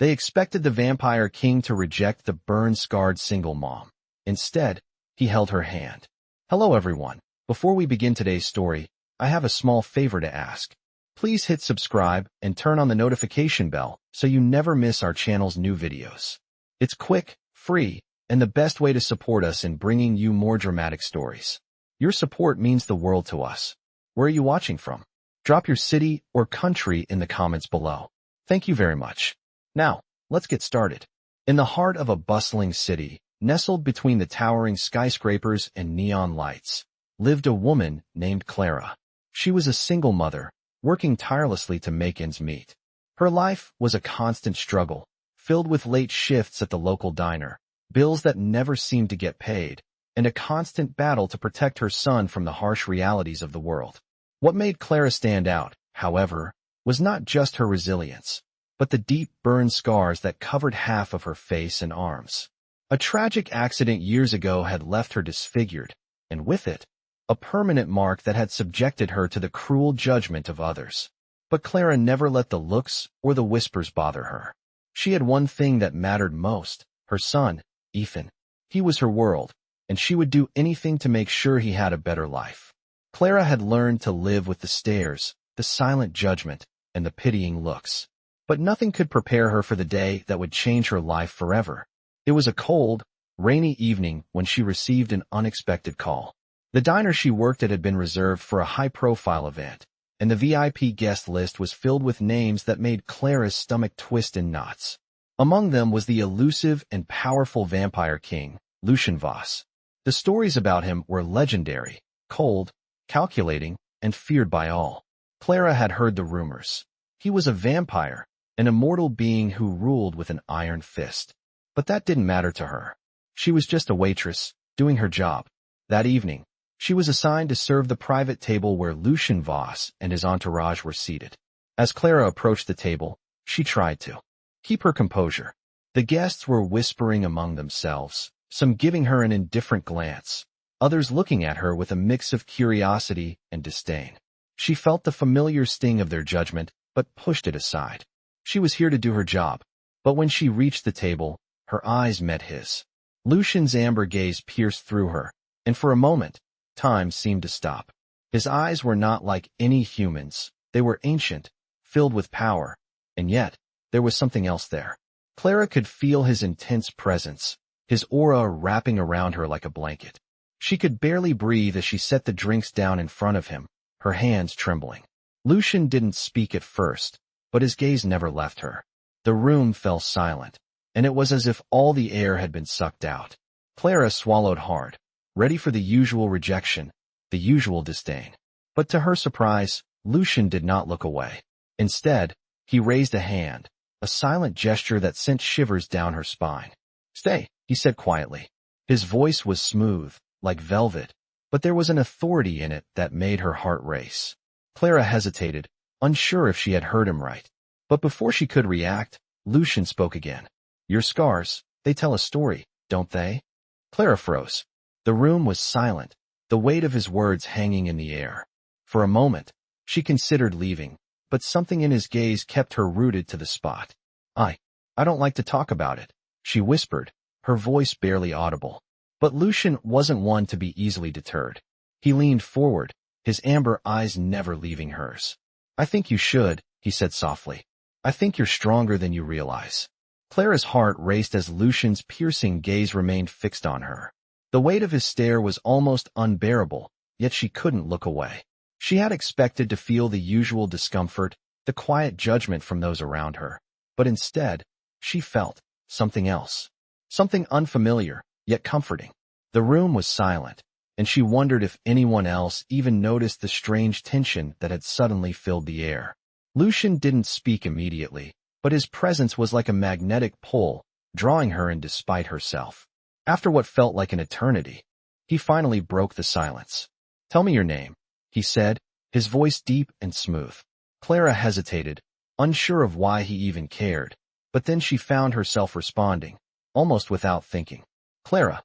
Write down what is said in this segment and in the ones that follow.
They expected the vampire king to reject the burn-scarred single mom. Instead, he held her hand. Hello everyone. Before we begin today's story, I have a small favor to ask. Please hit subscribe and turn on the notification bell so you never miss our channel's new videos. It's quick, free, and the best way to support us in bringing you more dramatic stories. Your support means the world to us. Where are you watching from? Drop your city or country in the comments below. Thank you very much. Now, let's get started. In the heart of a bustling city, nestled between the towering skyscrapers and neon lights, lived a woman named Clara. She was a single mother, working tirelessly to make ends meet. Her life was a constant struggle, filled with late shifts at the local diner, bills that never seemed to get paid, and a constant battle to protect her son from the harsh realities of the world. What made Clara stand out, however, was not just her resilience, but the deep burn scars that covered half of her face and arms. A tragic accident years ago had left her disfigured, and with it, a permanent mark that had subjected her to the cruel judgment of others. But Clara never let the looks or the whispers bother her. She had one thing that mattered most, her son, Ethan. He was her world, and she would do anything to make sure he had a better life. Clara had learned to live with the stares, the silent judgment, and the pitying looks. But nothing could prepare her for the day that would change her life forever. It was a cold, rainy evening when she received an unexpected call. The diner she worked at had been reserved for a high-profile event, and the VIP guest list was filled with names that made Clara's stomach twist in knots. Among them was the elusive and powerful vampire king, Lucian Voss. The stories about him were legendary, cold, calculating, and feared by all. Clara had heard the rumors. He was a vampire, an immortal being who ruled with an iron fist. But that didn't matter to her. She was just a waitress, doing her job. That evening, she was assigned to serve the private table where Lucian Voss and his entourage were seated. As Clara approached the table, she tried to keep her composure. The guests were whispering among themselves, some giving her an indifferent glance, others looking at her with a mix of curiosity and disdain. She felt the familiar sting of their judgment, but pushed it aside. She was here to do her job, but when she reached the table, her eyes met his. Lucian's amber gaze pierced through her, and for a moment, time seemed to stop. His eyes were not like any human's. They were ancient, filled with power, and yet, there was something else there. Clara could feel his intense presence, his aura wrapping around her like a blanket. She could barely breathe as she set the drinks down in front of him, her hands trembling. Lucian didn't speak at first, but his gaze never left her. The room fell silent, and it was as if all the air had been sucked out. Clara swallowed hard, ready for the usual rejection, the usual disdain. But to her surprise, Lucian did not look away. Instead, he raised a hand, a silent gesture that sent shivers down her spine. "Stay," he said quietly. His voice was smooth, like velvet, but there was an authority in it that made her heart race. Clara hesitated, unsure if she had heard him right. But before she could react, Lucian spoke again. "Your scars, they tell a story, don't they?" Clara froze. The room was silent, the weight of his words hanging in the air. For a moment, she considered leaving, but something in his gaze kept her rooted to the spot. I don't like to talk about it," she whispered, her voice barely audible. But Lucian wasn't one to be easily deterred. He leaned forward, his amber eyes never leaving hers. "I think you should," he said softly. "I think you're stronger than you realize." Clara's heart raced as Lucian's piercing gaze remained fixed on her. The weight of his stare was almost unbearable, yet she couldn't look away. She had expected to feel the usual discomfort, the quiet judgment from those around her. But instead, she felt something else. Something unfamiliar, yet comforting. The room was silent, and she wondered if anyone else even noticed the strange tension that had suddenly filled the air. Lucian didn't speak immediately, but his presence was like a magnetic pull, drawing her in despite herself. After what felt like an eternity, he finally broke the silence. "Tell me your name," he said, his voice deep and smooth. Clara hesitated, unsure of why he even cared, but then she found herself responding, almost without thinking. Clara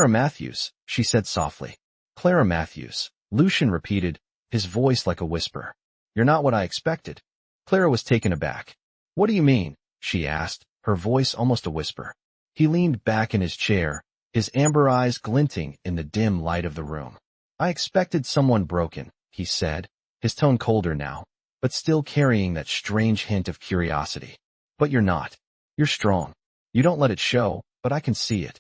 Matthews," she said softly. "Clara Matthews," Lucian repeated, his voice like a whisper. "You're not what I expected." Clara was taken aback. "What do you mean?" she asked, her voice almost a whisper. He leaned back in his chair, his amber eyes glinting in the dim light of the room. I expected someone broken, he said, his tone colder now, but still carrying that strange hint of curiosity. But you're not. You're strong. You don't let it show, but I can see it.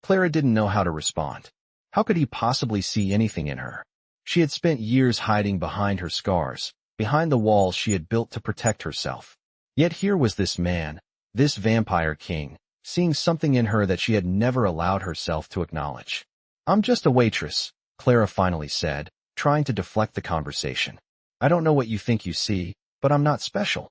Clara didn't know how to respond. How could he possibly see anything in her? She had spent years hiding behind her scars, behind the walls she had built to protect herself. Yet here was this man, this vampire king, seeing something in her that she had never allowed herself to acknowledge. I'm just a waitress, Clara finally said, trying to deflect the conversation. I don't know what you think you see, but I'm not special.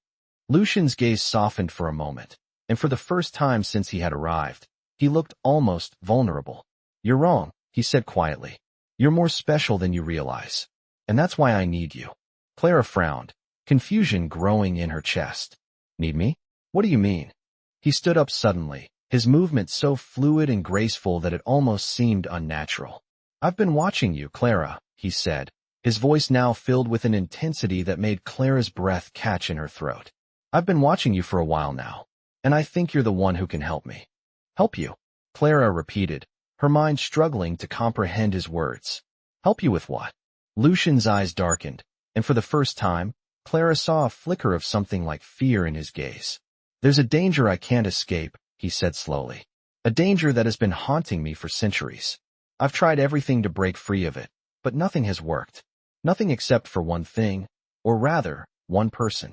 Lucian's gaze softened for a moment, and for the first time since he had arrived, he looked almost vulnerable. You're wrong, he said quietly. You're more special than you realize. And that's why I need you. Clara frowned, confusion growing in her chest. Need me? What do you mean? He stood up suddenly, his movement so fluid and graceful that it almost seemed unnatural. I've been watching you, Clara, he said, his voice now filled with an intensity that made Clara's breath catch in her throat. I've been watching you for a while now, and I think you're the one who can help me. Help you? Clara repeated, her mind struggling to comprehend his words. Help you with what? Lucian's eyes darkened, and for the first time, Clara saw a flicker of something like fear in his gaze. There's a danger I can't escape, he said slowly. A danger that has been haunting me for centuries. I've tried everything to break free of it, but nothing has worked. Nothing except for one thing, or rather, one person.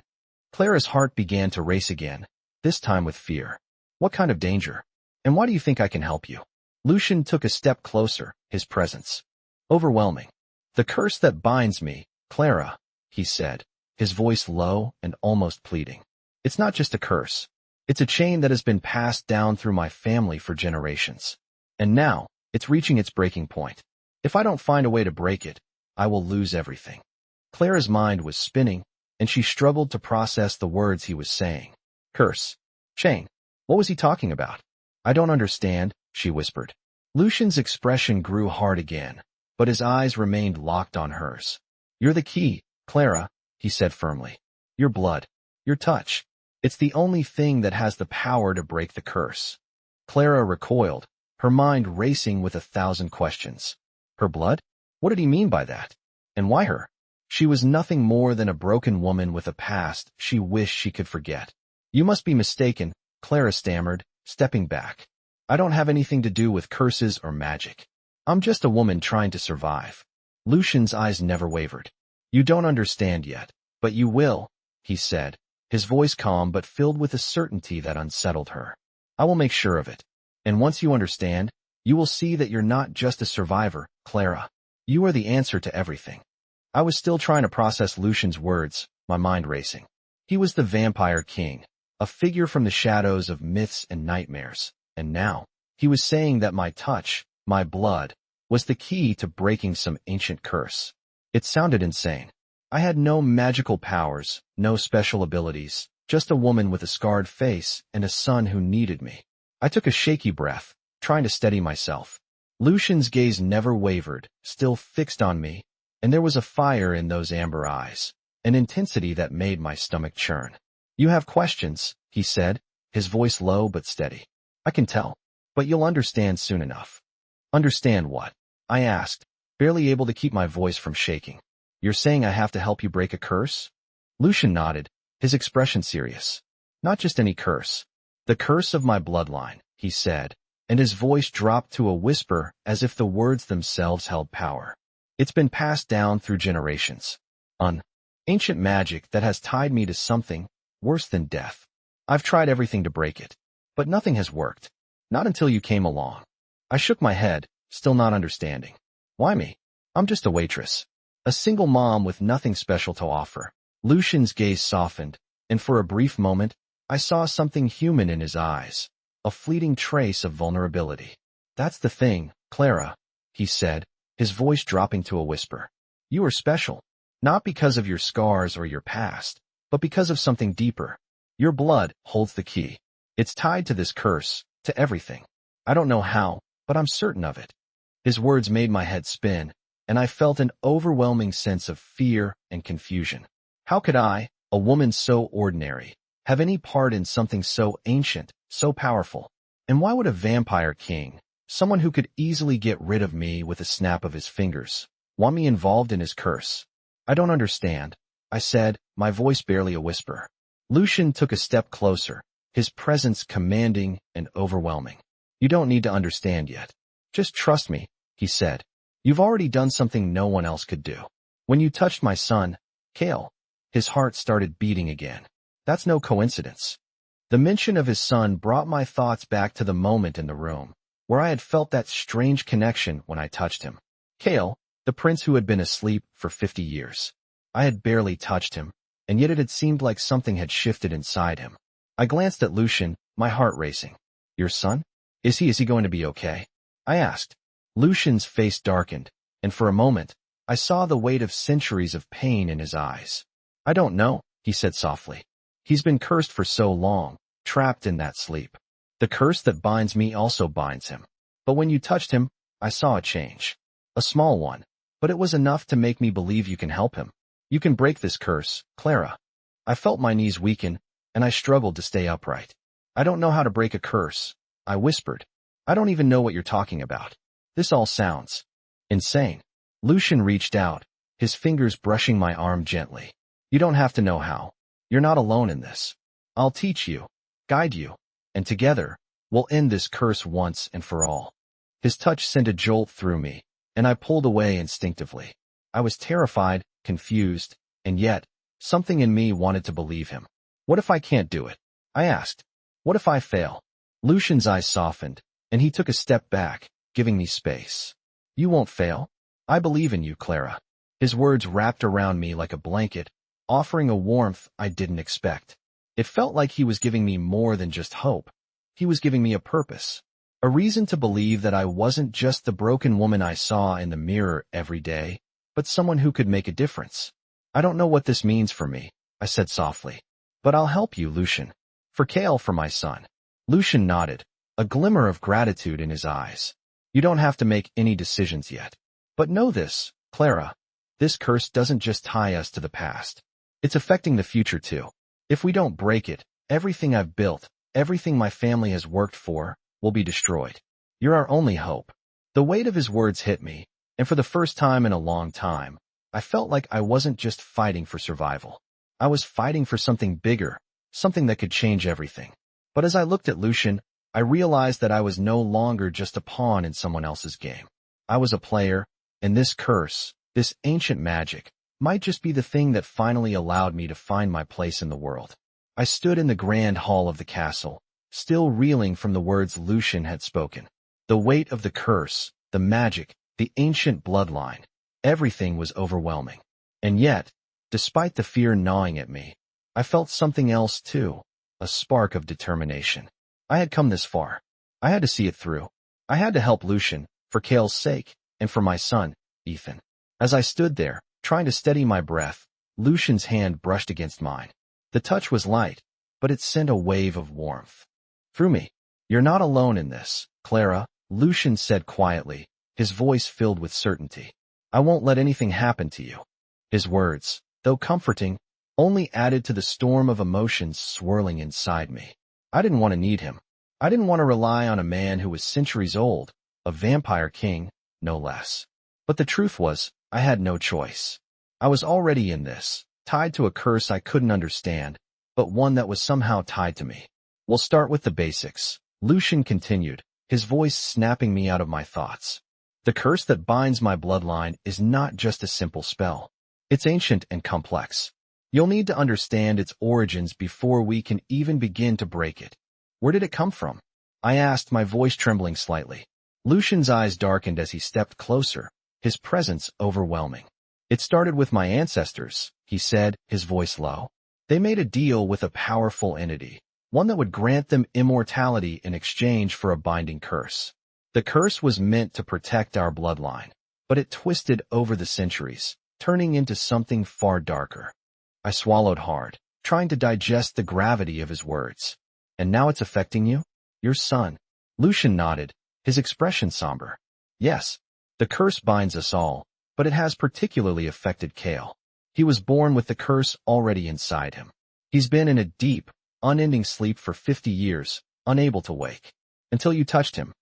Clara's heart began to race again, this time with fear. What kind of danger? And why do you think I can help you? Lucian took a step closer, his presence overwhelming. The curse that binds me, Clara, he said, his voice low and almost pleading. It's not just a curse. It's a chain that has been passed down through my family for generations. And now, it's reaching its breaking point. If I don't find a way to break it, I will lose everything. Clara's mind was spinning, and she struggled to process the words he was saying. Curse. Chain. What was he talking about? I don't understand, she whispered. Lucian's expression grew hard again, but his eyes remained locked on hers. You're the key, Clara, he said firmly. Your blood. Your touch. It's the only thing that has the power to break the curse. Clara recoiled, her mind racing with 1,000 questions. Her blood? What did he mean by that? And why her? She was nothing more than a broken woman with a past she wished she could forget. You must be mistaken, Clara stammered, stepping back. I don't have anything to do with curses or magic. I'm just a woman trying to survive. Lucian's eyes never wavered. You don't understand yet, but you will, he said, his voice calm but filled with a certainty that unsettled her. I will make sure of it. And once you understand, you will see that you're not just a survivor, Clara. You are the answer to everything. I was still trying to process Lucian's words, my mind racing. He was the vampire king, a figure from the shadows of myths and nightmares. And now, he was saying that my touch, my blood, was the key to breaking some ancient curse. It sounded insane. I had no magical powers, no special abilities, just a woman with a scarred face and a son who needed me. I took a shaky breath, trying to steady myself. Lucian's gaze never wavered, still fixed on me, and there was a fire in those amber eyes, an intensity that made my stomach churn. You have questions, he said, his voice low but steady. I can tell, but you'll understand soon enough. Understand what? I asked, barely able to keep my voice from shaking. You're saying I have to help you break a curse? Lucian nodded, his expression serious. Not just any curse. The curse of my bloodline, he said, and his voice dropped to a whisper as if the words themselves held power. It's been passed down through generations. Ancient magic that has tied me to something worse than death. I've tried everything to break it, but nothing has worked. Not until you came along. I shook my head, still not understanding. Why me? I'm just a waitress. A single mom with nothing special to offer. Lucian's gaze softened, and for a brief moment, I saw something human in his eyes, a fleeting trace of vulnerability. That's the thing, Clara, he said, his voice dropping to a whisper. You are special, not because of your scars or your past, but because of something deeper. Your blood holds the key. It's tied to this curse, to everything. I don't know how, but I'm certain of it. His words made my head spin, and I felt an overwhelming sense of fear and confusion. How could I, a woman so ordinary, have any part in something so ancient, So powerful. And why would a vampire king, someone who could easily get rid of me with a snap of his fingers, want me involved in his curse? I don't understand, I said, my voice barely a whisper. Lucian took a step closer, his presence commanding and overwhelming. You don't need to understand yet. Just trust me, he said. You've already done something no one else could do. When you touched my son, Kale, his heart started beating again. That's no coincidence. The mention of his son brought my thoughts back to the moment in the room, where I had felt that strange connection when I touched him. Kale, the prince who had been asleep for 50 years. I had barely touched him, and yet it had seemed like something had shifted inside him. I glanced at Lucian, my heart racing. Your son? Is he going to be okay? I asked. Lucian's face darkened, and for a moment, I saw the weight of centuries of pain in his eyes. I don't know, he said softly. He's been cursed for so long, trapped in that sleep. The curse that binds me also binds him. But when you touched him, I saw a change. A small one, but it was enough to make me believe you can help him. You can break this curse, Clara. I felt my knees weaken, and I struggled to stay upright. I don't know how to break a curse, I whispered. I don't even know what you're talking about. This all sounds insane. Lucian reached out, his fingers brushing my arm gently. You don't have to know how. You're not alone in this. I'll teach you, guide you, and together, we'll end this curse once and for all. His touch sent a jolt through me, and I pulled away instinctively. I was terrified, confused, and yet, something in me wanted to believe him. What if I can't do it? I asked. What if I fail? Lucian's eyes softened, and he took a step back, giving me space. You won't fail. I believe in you, Clara. His words wrapped around me like a blanket, offering a warmth I didn't expect. It felt like he was giving me more than just hope. He was giving me a purpose, a reason to believe that I wasn't just the broken woman I saw in the mirror every day, but someone who could make a difference. I don't know what this means for me, I said softly. But I'll help you, Lucian. For Kale, for my son. Lucian nodded, a glimmer of gratitude in his eyes. You don't have to make any decisions yet. But know this, Clara. This curse doesn't just tie us to the past. It's affecting the future too. If we don't break it, everything I've built, everything my family has worked for, will be destroyed. You're our only hope. The weight of his words hit me, and for the first time in a long time, I felt like I wasn't just fighting for survival. I was fighting for something bigger, something that could change everything. But as I looked at Lucian, I realized that I was no longer just a pawn in someone else's game. I was a player, and this curse, this ancient magic, might just be the thing that finally allowed me to find my place in the world. I stood in the grand hall of the castle, still reeling from the words Lucian had spoken. The weight of the curse, the magic, the ancient bloodline, everything was overwhelming. And yet, despite the fear gnawing at me, I felt something else too, a spark of determination. I had come this far. I had to see it through. I had to help Lucian, for Kale's sake, and for my son, Ethan. As I stood there, trying to steady my breath, Lucian's hand brushed against mine. The touch was light, but it sent a wave of warmth through me. You're not alone in this, Clara, Lucian said quietly, his voice filled with certainty. I won't let anything happen to you. His words, though comforting, only added to the storm of emotions swirling inside me. I didn't want to need him. I didn't want to rely on a man who was centuries old, a vampire king, no less. But the truth was, I had no choice. I was already in this, tied to a curse I couldn't understand, but one that was somehow tied to me. We'll start with the basics, Lucian continued, his voice snapping me out of my thoughts. The curse that binds my bloodline is not just a simple spell. It's ancient and complex. You'll need to understand its origins before we can even begin to break it. Where did it come from? I asked, my voice trembling slightly. Lucian's eyes darkened as he stepped closer, his presence overwhelming. It started with my ancestors, he said, his voice low. They made a deal with a powerful entity, one that would grant them immortality in exchange for a binding curse. The curse was meant to protect our bloodline, but it twisted over the centuries, turning into something far darker. I swallowed hard, trying to digest the gravity of his words. And now it's affecting you? Your son. Lucian nodded, his expression somber. Yes, the curse binds us all, but it has particularly affected Kale. He was born with the curse already inside him. He's been in a deep, unending sleep for 50 years, unable to wake. Until you touched him.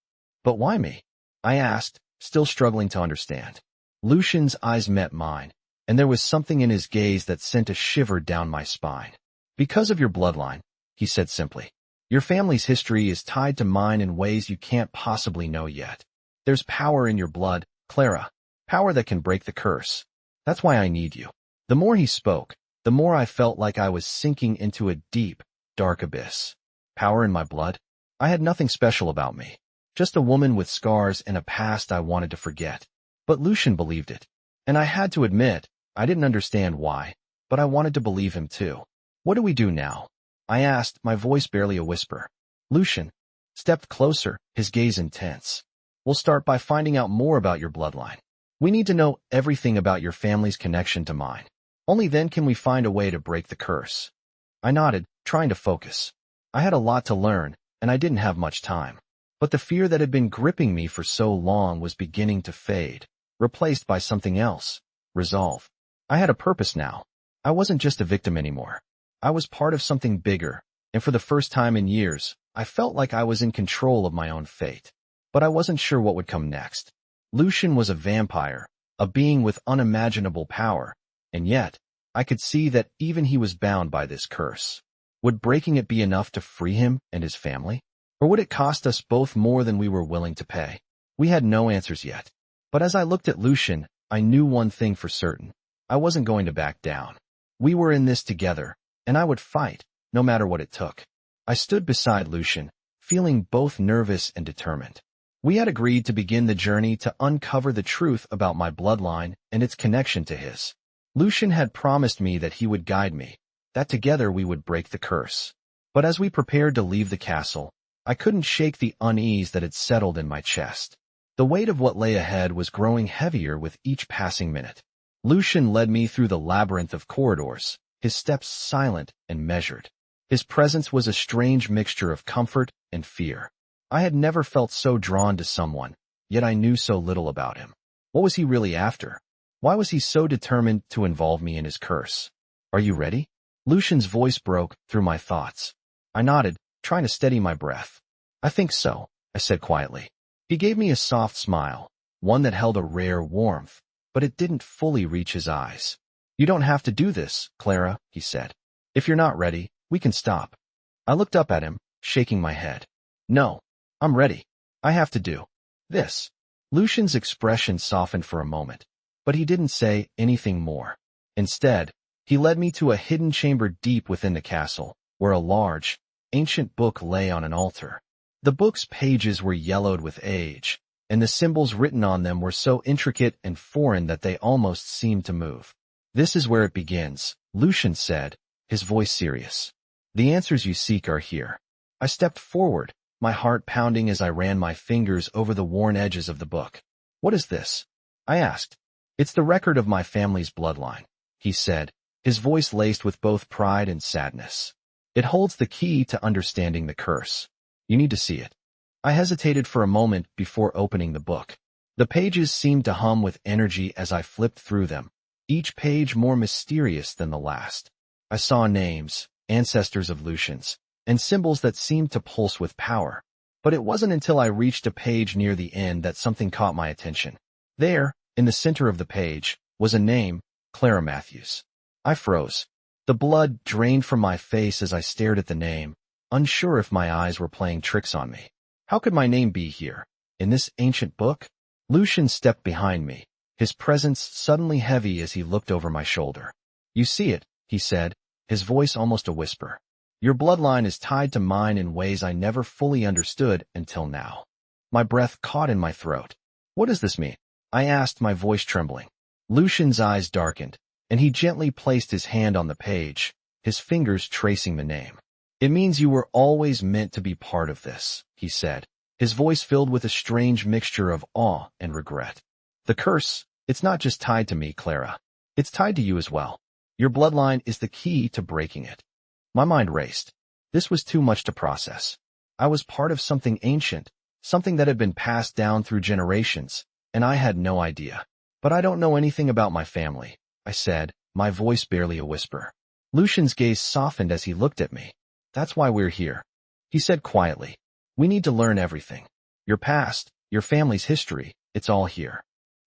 But why me? I asked, still struggling to understand. Lucian's eyes met mine, and there was something in his gaze that sent a shiver down my spine. Because of your bloodline, he said simply. Your family's history is tied to mine in ways you can't possibly know yet. There's power in your blood, Clara. Power that can break the curse. That's why I need you. The more he spoke, the more I felt like I was sinking into a deep, dark abyss. Power in my blood? I had nothing special about me. Just a woman with scars and a past I wanted to forget. But Lucian believed it. And I had to admit, I didn't understand why, but I wanted to believe him too. What do we do now? I asked, my voice barely a whisper. Lucian stepped closer, his gaze intense. We'll start by finding out more about your bloodline. We need to know everything about your family's connection to mine. Only then can we find a way to break the curse. I nodded, trying to focus. I had a lot to learn, and I didn't have much time. But the fear that had been gripping me for so long was beginning to fade, replaced by something else. Resolve. I had a purpose now. I wasn't just a victim anymore. I was part of something bigger, and for the first time in years, I felt like I was in control of my own fate. But I wasn't sure what would come next. Lucian was a vampire, a being with unimaginable power, and yet, I could see that even he was bound by this curse. Would breaking it be enough to free him and his family? Or would it cost us both more than we were willing to pay? We had no answers yet. But as I looked at Lucian, I knew one thing for certain. I wasn't going to back down. We were in this together, and I would fight, no matter what it took. I stood beside Lucian, feeling both nervous and determined. We had agreed to begin the journey to uncover the truth about my bloodline and its connection to his. Lucian had promised me that he would guide me, that together we would break the curse. But as we prepared to leave the castle, I couldn't shake the unease that had settled in my chest. The weight of what lay ahead was growing heavier with each passing minute. Lucian led me through the labyrinth of corridors, his steps silent and measured. His presence was a strange mixture of comfort and fear. I had never felt so drawn to someone, yet I knew so little about him. What was he really after? Why was he so determined to involve me in his curse? Are you ready? Lucian's voice broke through my thoughts. I nodded, trying to steady my breath. I think so, I said quietly. He gave me a soft smile, one that held a rare warmth, but it didn't fully reach his eyes. You don't have to do this, Clara, he said. If you're not ready, we can stop. I looked up at him, shaking my head. No, I'm ready. I have to do this. Lucian's expression softened for a moment, but he didn't say anything more. Instead, he led me to a hidden chamber deep within the castle, where a large, ancient book lay on an altar. The book's pages were yellowed with age, and the symbols written on them were so intricate and foreign that they almost seemed to move. This is where it begins, Lucian said, his voice serious. The answers you seek are here. I stepped forward, my heart pounding as I ran my fingers over the worn edges of the book. What is this? I asked. It's the record of my family's bloodline, he said, his voice laced with both pride and sadness. It holds the key to understanding the curse. You need to see it. I hesitated for a moment before opening the book. The pages seemed to hum with energy as I flipped through them, each page more mysterious than the last. I saw names, ancestors of Lucian's, and symbols that seemed to pulse with power. But it wasn't until I reached a page near the end that something caught my attention. There, in the center of the page, was a name, Clara Matthews. I froze. The blood drained from my face as I stared at the name, unsure if my eyes were playing tricks on me. How could my name be here, in this ancient book? Lucian stepped behind me, his presence suddenly heavy as he looked over my shoulder. You see it, he said, his voice almost a whisper. Your bloodline is tied to mine in ways I never fully understood until now. My breath caught in my throat. What does this mean? I asked, my voice trembling. Lucian's eyes darkened, and he gently placed his hand on the page, his fingers tracing the name. It means you were always meant to be part of this, he said, his voice filled with a strange mixture of awe and regret. The curse, it's not just tied to me, Clara. It's tied to you as well. Your bloodline is the key to breaking it. My mind raced. This was too much to process. I was part of something ancient, something that had been passed down through generations, and I had no idea. But I don't know anything about my family, I said, my voice barely a whisper. Lucian's gaze softened as he looked at me. That's why we're here. He said quietly, "We need to learn everything. Your past, your family's history, it's all here."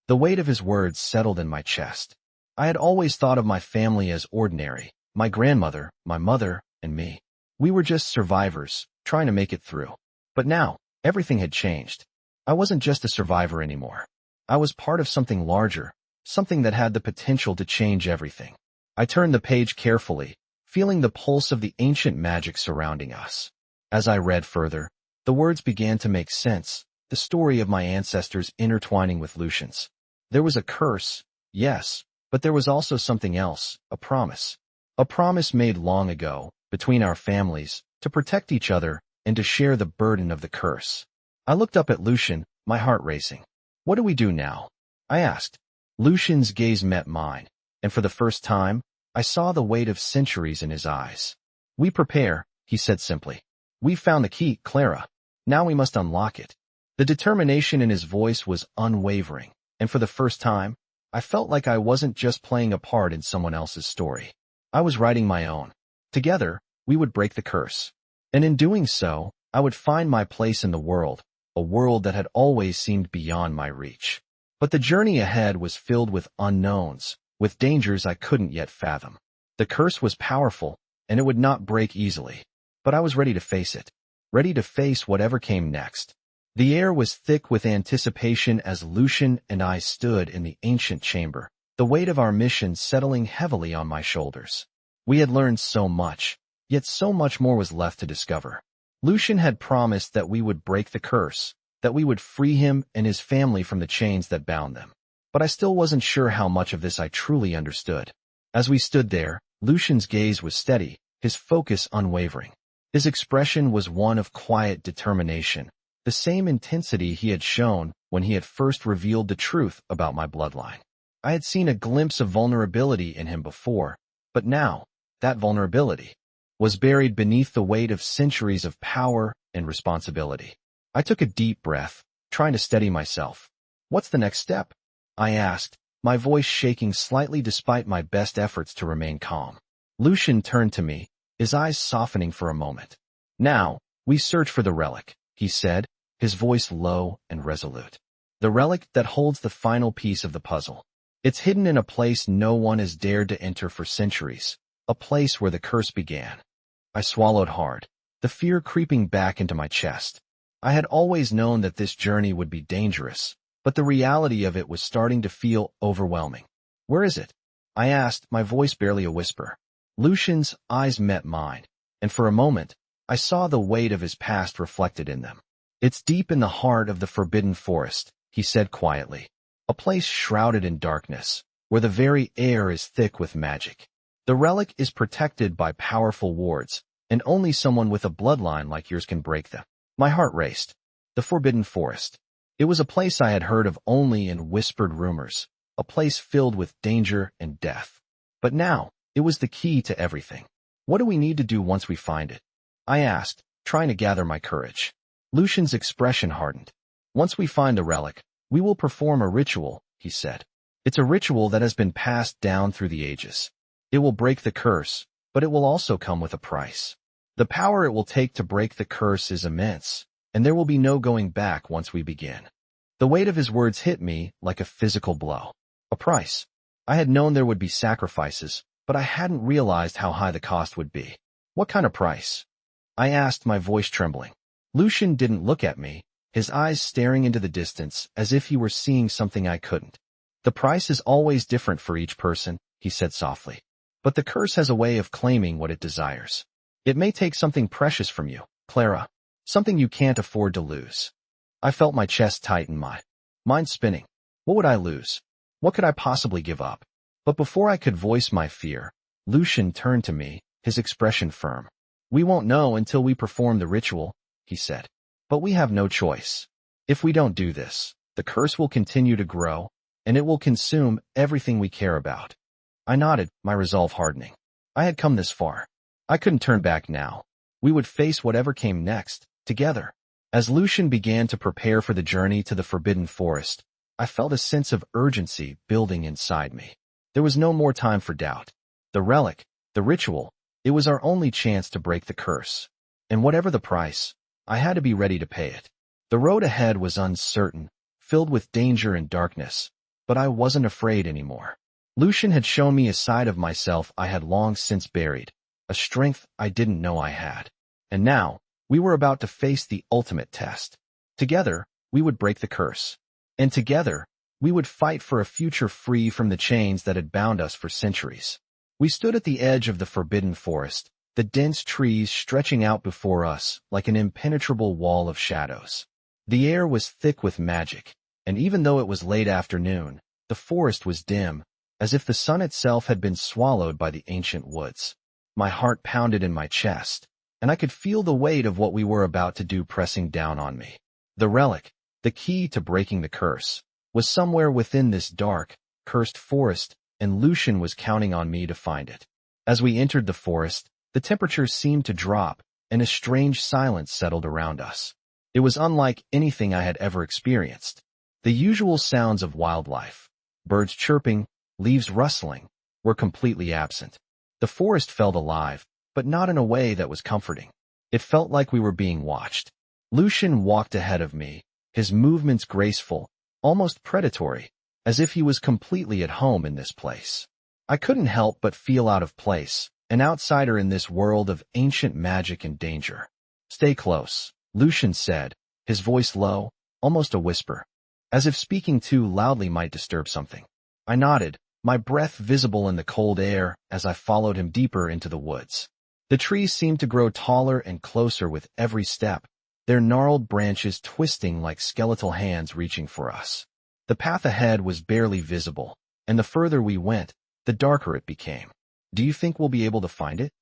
The weight of his words settled in my chest. I had always thought of my family as ordinary, my grandmother, my mother, and me. We were just survivors, trying to make it through. But now, everything had changed. I wasn't just a survivor anymore. I was part of something larger, something that had the potential to change everything. I turned the page carefully, feeling the pulse of the ancient magic surrounding us. As I read further, the words began to make sense, the story of my ancestors intertwining with Lucian's. There was a curse, yes, but there was also something else, a promise. A promise made long ago, between our families, to protect each other and to share the burden of the curse. I looked up at Lucian, my heart racing. "What do we do now?" I asked. Lucian's gaze met mine, and for the first time, I saw the weight of centuries in his eyes. "We prepare," he said simply. "We've found the key, Clara. Now we must unlock it." The determination in his voice was unwavering, and for the first time, I felt like I wasn't just playing a part in someone else's story. I was writing my own. Together, we would break the curse. And in doing so, I would find my place in the world, a world that had always seemed beyond my reach. But the journey ahead was filled with unknowns, with dangers I couldn't yet fathom. The curse was powerful, and it would not break easily. But I was ready to face it, ready to face whatever came next. The air was thick with anticipation as Lucian and I stood in the ancient chamber, the weight of our mission settling heavily on my shoulders. We had learned so much, yet so much more was left to discover. Lucian had promised that we would break the curse, that we would free him and his family from the chains that bound them. But I still wasn't sure how much of this I truly understood. As we stood there, Lucian's gaze was steady, his focus unwavering. His expression was one of quiet determination, the same intensity he had shown when he had first revealed the truth about my bloodline. I had seen a glimpse of vulnerability in him before, but now, that vulnerability was buried beneath the weight of centuries of power and responsibility. I took a deep breath, trying to steady myself. "What's the next step?" I asked, my voice shaking slightly despite my best efforts to remain calm. Lucian turned to me, his eyes softening for a moment. "Now, we search for the relic," he said, his voice low and resolute. "The relic that holds the final piece of the puzzle. It's hidden in a place no one has dared to enter for centuries, a place where the curse began." I swallowed hard, the fear creeping back into my chest. I had always known that this journey would be dangerous, but the reality of it was starting to feel overwhelming. "Where is it?" I asked, my voice barely a whisper. Lucian's eyes met mine, and for a moment, I saw the weight of his past reflected in them. "It's deep in the heart of the forbidden forest," he said quietly. "A place shrouded in darkness, where the very air is thick with magic. The relic is protected by powerful wards, and only someone with a bloodline like yours can break them." My heart raced. The forbidden forest. It was a place I had heard of only in whispered rumors, a place filled with danger and death. But now, it was the key to everything. "What do we need to do once we find it?" I asked, trying to gather my courage. Lucian's expression hardened. "Once we find the relic, we will perform a ritual," he said. "It's a ritual that has been passed down through the ages. It will break the curse, but it will also come with a price. The power it will take to break the curse is immense, and there will be no going back once we begin." The weight of his words hit me like a physical blow. A price. I had known there would be sacrifices, but I hadn't realized how high the cost would be. "What kind of price?" I asked, my voice trembling. Lucian didn't look at me, his eyes staring into the distance as if he were seeing something I couldn't. "The price is always different for each person," he said softly. "But the curse has a way of claiming what it desires. It may take something precious from you, Clara, something you can't afford to lose." I felt my chest tighten, my mind spinning. What would I lose? What could I possibly give up? But before I could voice my fear, Lucian turned to me, his expression firm. "We won't know until we perform the ritual," he said. "But we have no choice. If we don't do this, the curse will continue to grow, and it will consume everything we care about." I nodded, my resolve hardening. I had come this far. I couldn't turn back now. We would face whatever came next, together. As Lucian began to prepare for the journey to the forbidden forest, I felt a sense of urgency building inside me. There was no more time for doubt. The relic, the ritual, it was our only chance to break the curse. And whatever the price, I had to be ready to pay it. The road ahead was uncertain, filled with danger and darkness, but I wasn't afraid anymore. Lucian had shown me a side of myself I had long since buried, a strength I didn't know I had. And now, we were about to face the ultimate test. Together, we would break the curse. And together, we would fight for a future free from the chains that had bound us for centuries. We stood at the edge of the forbidden forest, the dense trees stretching out before us like an impenetrable wall of shadows. The air was thick with magic, and even though it was late afternoon, the forest was dim, as if the sun itself had been swallowed by the ancient woods. My heart pounded in my chest, and I could feel the weight of what we were about to do pressing down on me. The relic, the key to breaking the curse, was somewhere within this dark, cursed forest, and Lucian was counting on me to find it. As we entered the forest, the temperature seemed to drop, and a strange silence settled around us. It was unlike anything I had ever experienced. The usual sounds of wildlife, birds chirping, leaves rustling, were completely absent. The forest felt alive, but not in a way that was comforting. It felt like we were being watched. Lucian walked ahead of me, his movements graceful, almost predatory, as if he was completely at home in this place. I couldn't help but feel out of place, an outsider in this world of ancient magic and danger. "Stay close," Lucian said, his voice low, almost a whisper, as if speaking too loudly might disturb something. I nodded, my breath visible in the cold air as I followed him deeper into the woods. The trees seemed to grow taller and closer with every step, their gnarled branches twisting like skeletal hands reaching for us. The path ahead was barely visible, and the further we went, the darker it became. "Do you think we'll be able to find it?"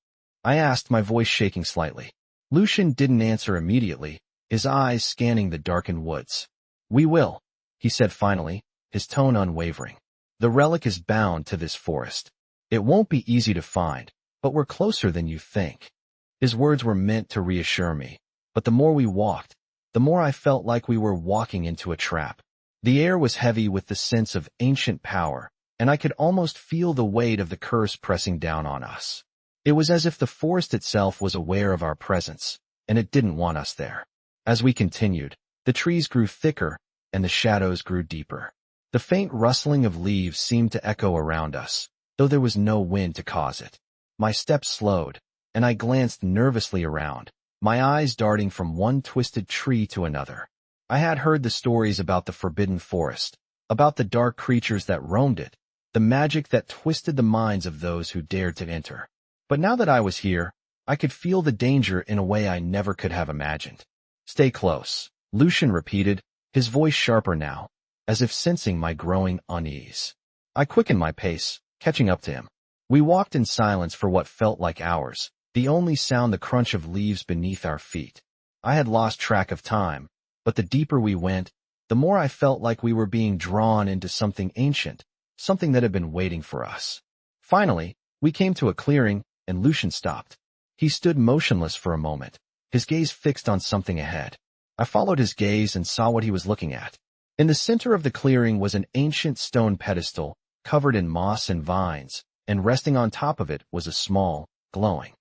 I asked, my voice shaking slightly. Lucian didn't answer immediately, his eyes scanning the darkened woods. "We will," he said finally, his tone unwavering. "The relic is bound to this forest. It won't be easy to find, but we're closer than you think." His words were meant to reassure me, but the more we walked, the more I felt like we were walking into a trap. The air was heavy with the sense of ancient power, and I could almost feel the weight of the curse pressing down on us. It was as if the forest itself was aware of our presence, and it didn't want us there. As we continued, the trees grew thicker, and the shadows grew deeper. The faint rustling of leaves seemed to echo around us, though there was no wind to cause it. My steps slowed, and I glanced nervously around, my eyes darting from one twisted tree to another. I had heard the stories about the forbidden forest, about the dark creatures that roamed it, the magic that twisted the minds of those who dared to enter. But now that I was here, I could feel the danger in a way I never could have imagined. "Stay close," Lucian repeated, his voice sharper now, as if sensing my growing unease. I quickened my pace, catching up to him. We walked in silence for what felt like hours, the only sound the crunch of leaves beneath our feet. I had lost track of time, but the deeper we went, the more I felt like we were being drawn into something ancient, something that had been waiting for us. Finally, we came to a clearing, and Lucian stopped. He stood motionless for a moment, his gaze fixed on something ahead. I followed his gaze and saw what he was looking at. In the center of the clearing was an ancient stone pedestal, covered in moss and vines, and resting on top of it was a small, glowing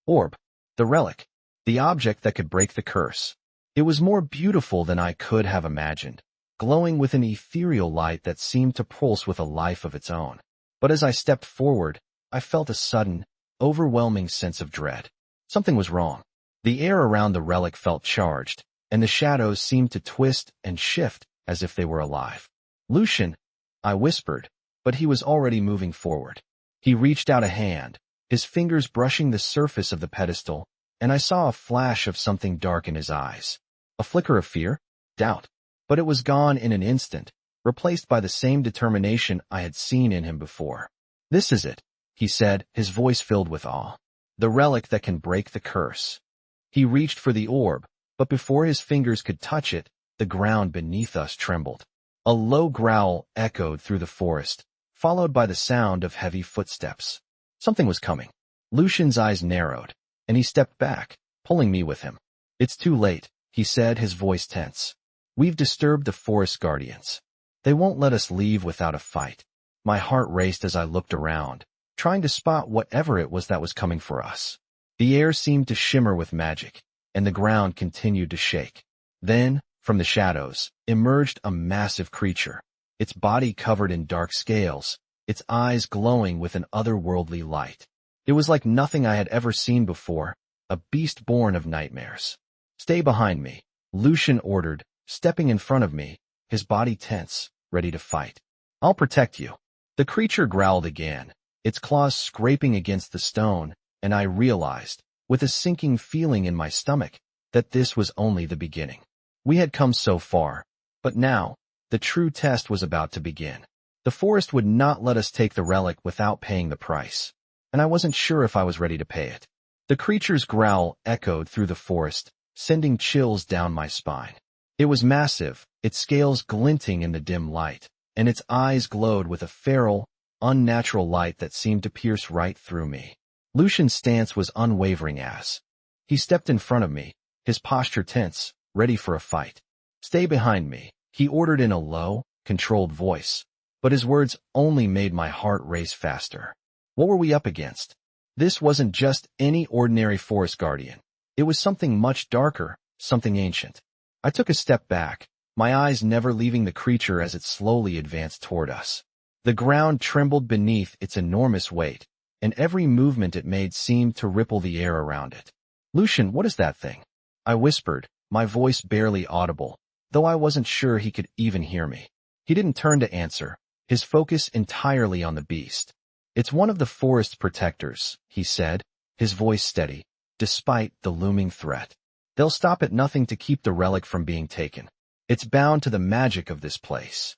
orb, the relic, the object that could break the curse. It was more beautiful than I could have imagined, glowing with an ethereal light that seemed to pulse with a life of its own. But as I stepped forward, I felt a sudden, overwhelming sense of dread. Something was wrong. The air around the relic felt charged, and the shadows seemed to twist and shift as if they were alive. "Lucian," I whispered, but he was already moving forward. He reached out a hand, his fingers brushing the surface of the pedestal, and I saw a flash of something dark in his eyes. A flicker of fear, doubt, but it was gone in an instant, replaced by the same determination I had seen in him before. "This is it," he said, his voice filled with awe. "The relic that can break the curse." He reached for the orb, but before his fingers could touch it, the ground beneath us trembled. A low growl echoed through the forest, followed by the sound of heavy footsteps. Something was coming. Lucian's eyes narrowed, and he stepped back, pulling me with him. "It's too late," he said, his voice tense. "We've disturbed the forest guardians. They won't let us leave without a fight." My heart raced as I looked around, trying to spot whatever it was that was coming for us. The air seemed to shimmer with magic, and the ground continued to shake. Then, from the shadows, emerged a massive creature, its body covered in dark scales, its eyes glowing with an otherworldly light. It was like nothing I had ever seen before, a beast born of nightmares. "Stay behind me," Lucian ordered, stepping in front of me, his body tense, ready to fight. "I'll protect you." The creature growled again, its claws scraping against the stone, and I realized, with a sinking feeling in my stomach, that this was only the beginning. We had come so far, but now, the true test was about to begin. The forest would not let us take the relic without paying the price, and I wasn't sure if I was ready to pay it. The creature's growl echoed through the forest, sending chills down my spine. It was massive, its scales glinting in the dim light, and its eyes glowed with a feral, unnatural light that seemed to pierce right through me. Lucian's stance was unwavering as he stepped in front of me, his posture tense, ready for a fight. "Stay behind me," he ordered in a low, controlled voice, but his words only made my heart race faster. What were we up against? This wasn't just any ordinary forest guardian. It was something much darker, something ancient. I took a step back, my eyes never leaving the creature as it slowly advanced toward us. The ground trembled beneath its enormous weight, and every movement it made seemed to ripple the air around it. "Lucian, what is that thing?" I whispered, my voice barely audible, though I wasn't sure he could even hear me. He didn't turn to answer, his focus entirely on the beast. "It's one of the forest's protectors," he said, his voice steady, despite the looming threat. "They'll stop at nothing to keep the relic from being taken. It's bound to the magic of this place."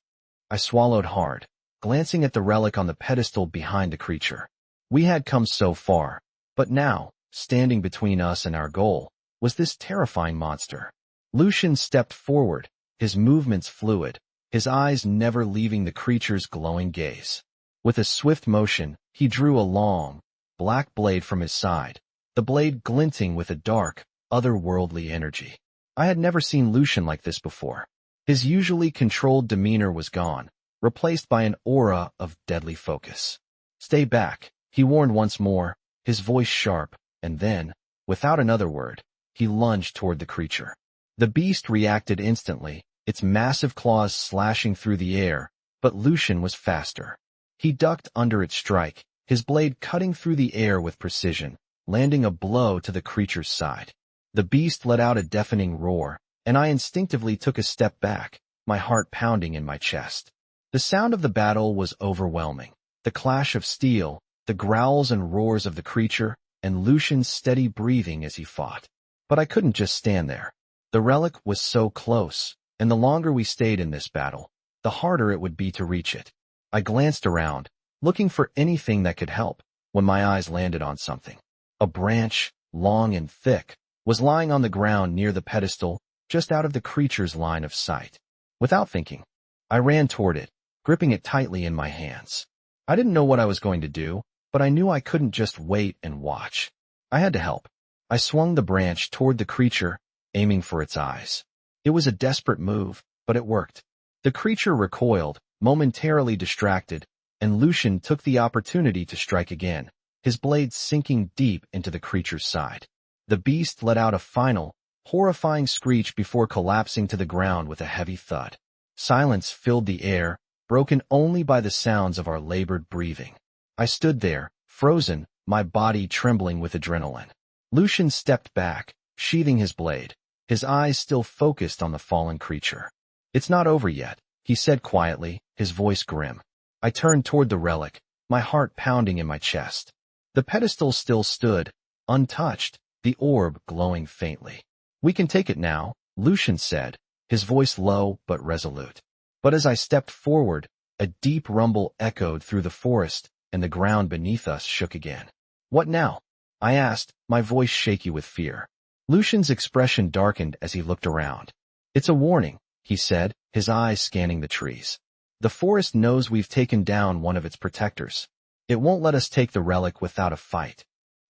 I swallowed hard, glancing at the relic on the pedestal behind the creature. We had come so far, but now, standing between us and our goal, was this terrifying monster. Lucian stepped forward, his movements fluid, his eyes never leaving the creature's glowing gaze. With a swift motion, he drew a long, black blade from his side, the blade glinting with a dark, otherworldly energy. I had never seen Lucian like this before. His usually controlled demeanor was gone, replaced by an aura of deadly focus. "Stay back," he warned once more, his voice sharp, and then, without another word, he lunged toward the creature. The beast reacted instantly, its massive claws slashing through the air, but Lucian was faster. He ducked under its strike, his blade cutting through the air with precision, landing a blow to the creature's side. The beast let out a deafening roar, and I instinctively took a step back, my heart pounding in my chest. The sound of the battle was overwhelming. The clash of steel, the growls and roars of the creature, and Lucian's steady breathing as he fought. But I couldn't just stand there. The relic was so close, and the longer we stayed in this battle, the harder it would be to reach it. I glanced around, looking for anything that could help, when my eyes landed on something. A branch, long and thick, was lying on the ground near the pedestal, just out of the creature's line of sight. Without thinking, I ran toward it, gripping it tightly in my hands. I didn't know what I was going to do, but I knew I couldn't just wait and watch. I had to help. I swung the branch toward the creature, aiming for its eyes. It was a desperate move, but it worked. The creature recoiled, momentarily distracted, and Lucian took the opportunity to strike again, his blade sinking deep into the creature's side. The beast let out a final, horrifying screech before collapsing to the ground with a heavy thud. Silence filled the air, broken only by the sounds of our labored breathing. I stood there, frozen, my body trembling with adrenaline. Lucian stepped back, sheathing his blade, his eyes still focused on the fallen creature. "It's not over yet," he said quietly, his voice grim. I turned toward the relic, my heart pounding in my chest. The pedestal still stood, untouched, the orb glowing faintly. "We can take it now," Lucian said, his voice low but resolute. But as I stepped forward, a deep rumble echoed through the forest, and the ground beneath us shook again. "What now?" I asked, my voice shaky with fear. Lucian's expression darkened as he looked around. "It's a warning," he said, his eyes scanning the trees. "The forest knows we've taken down one of its protectors. It won't let us take the relic without a fight."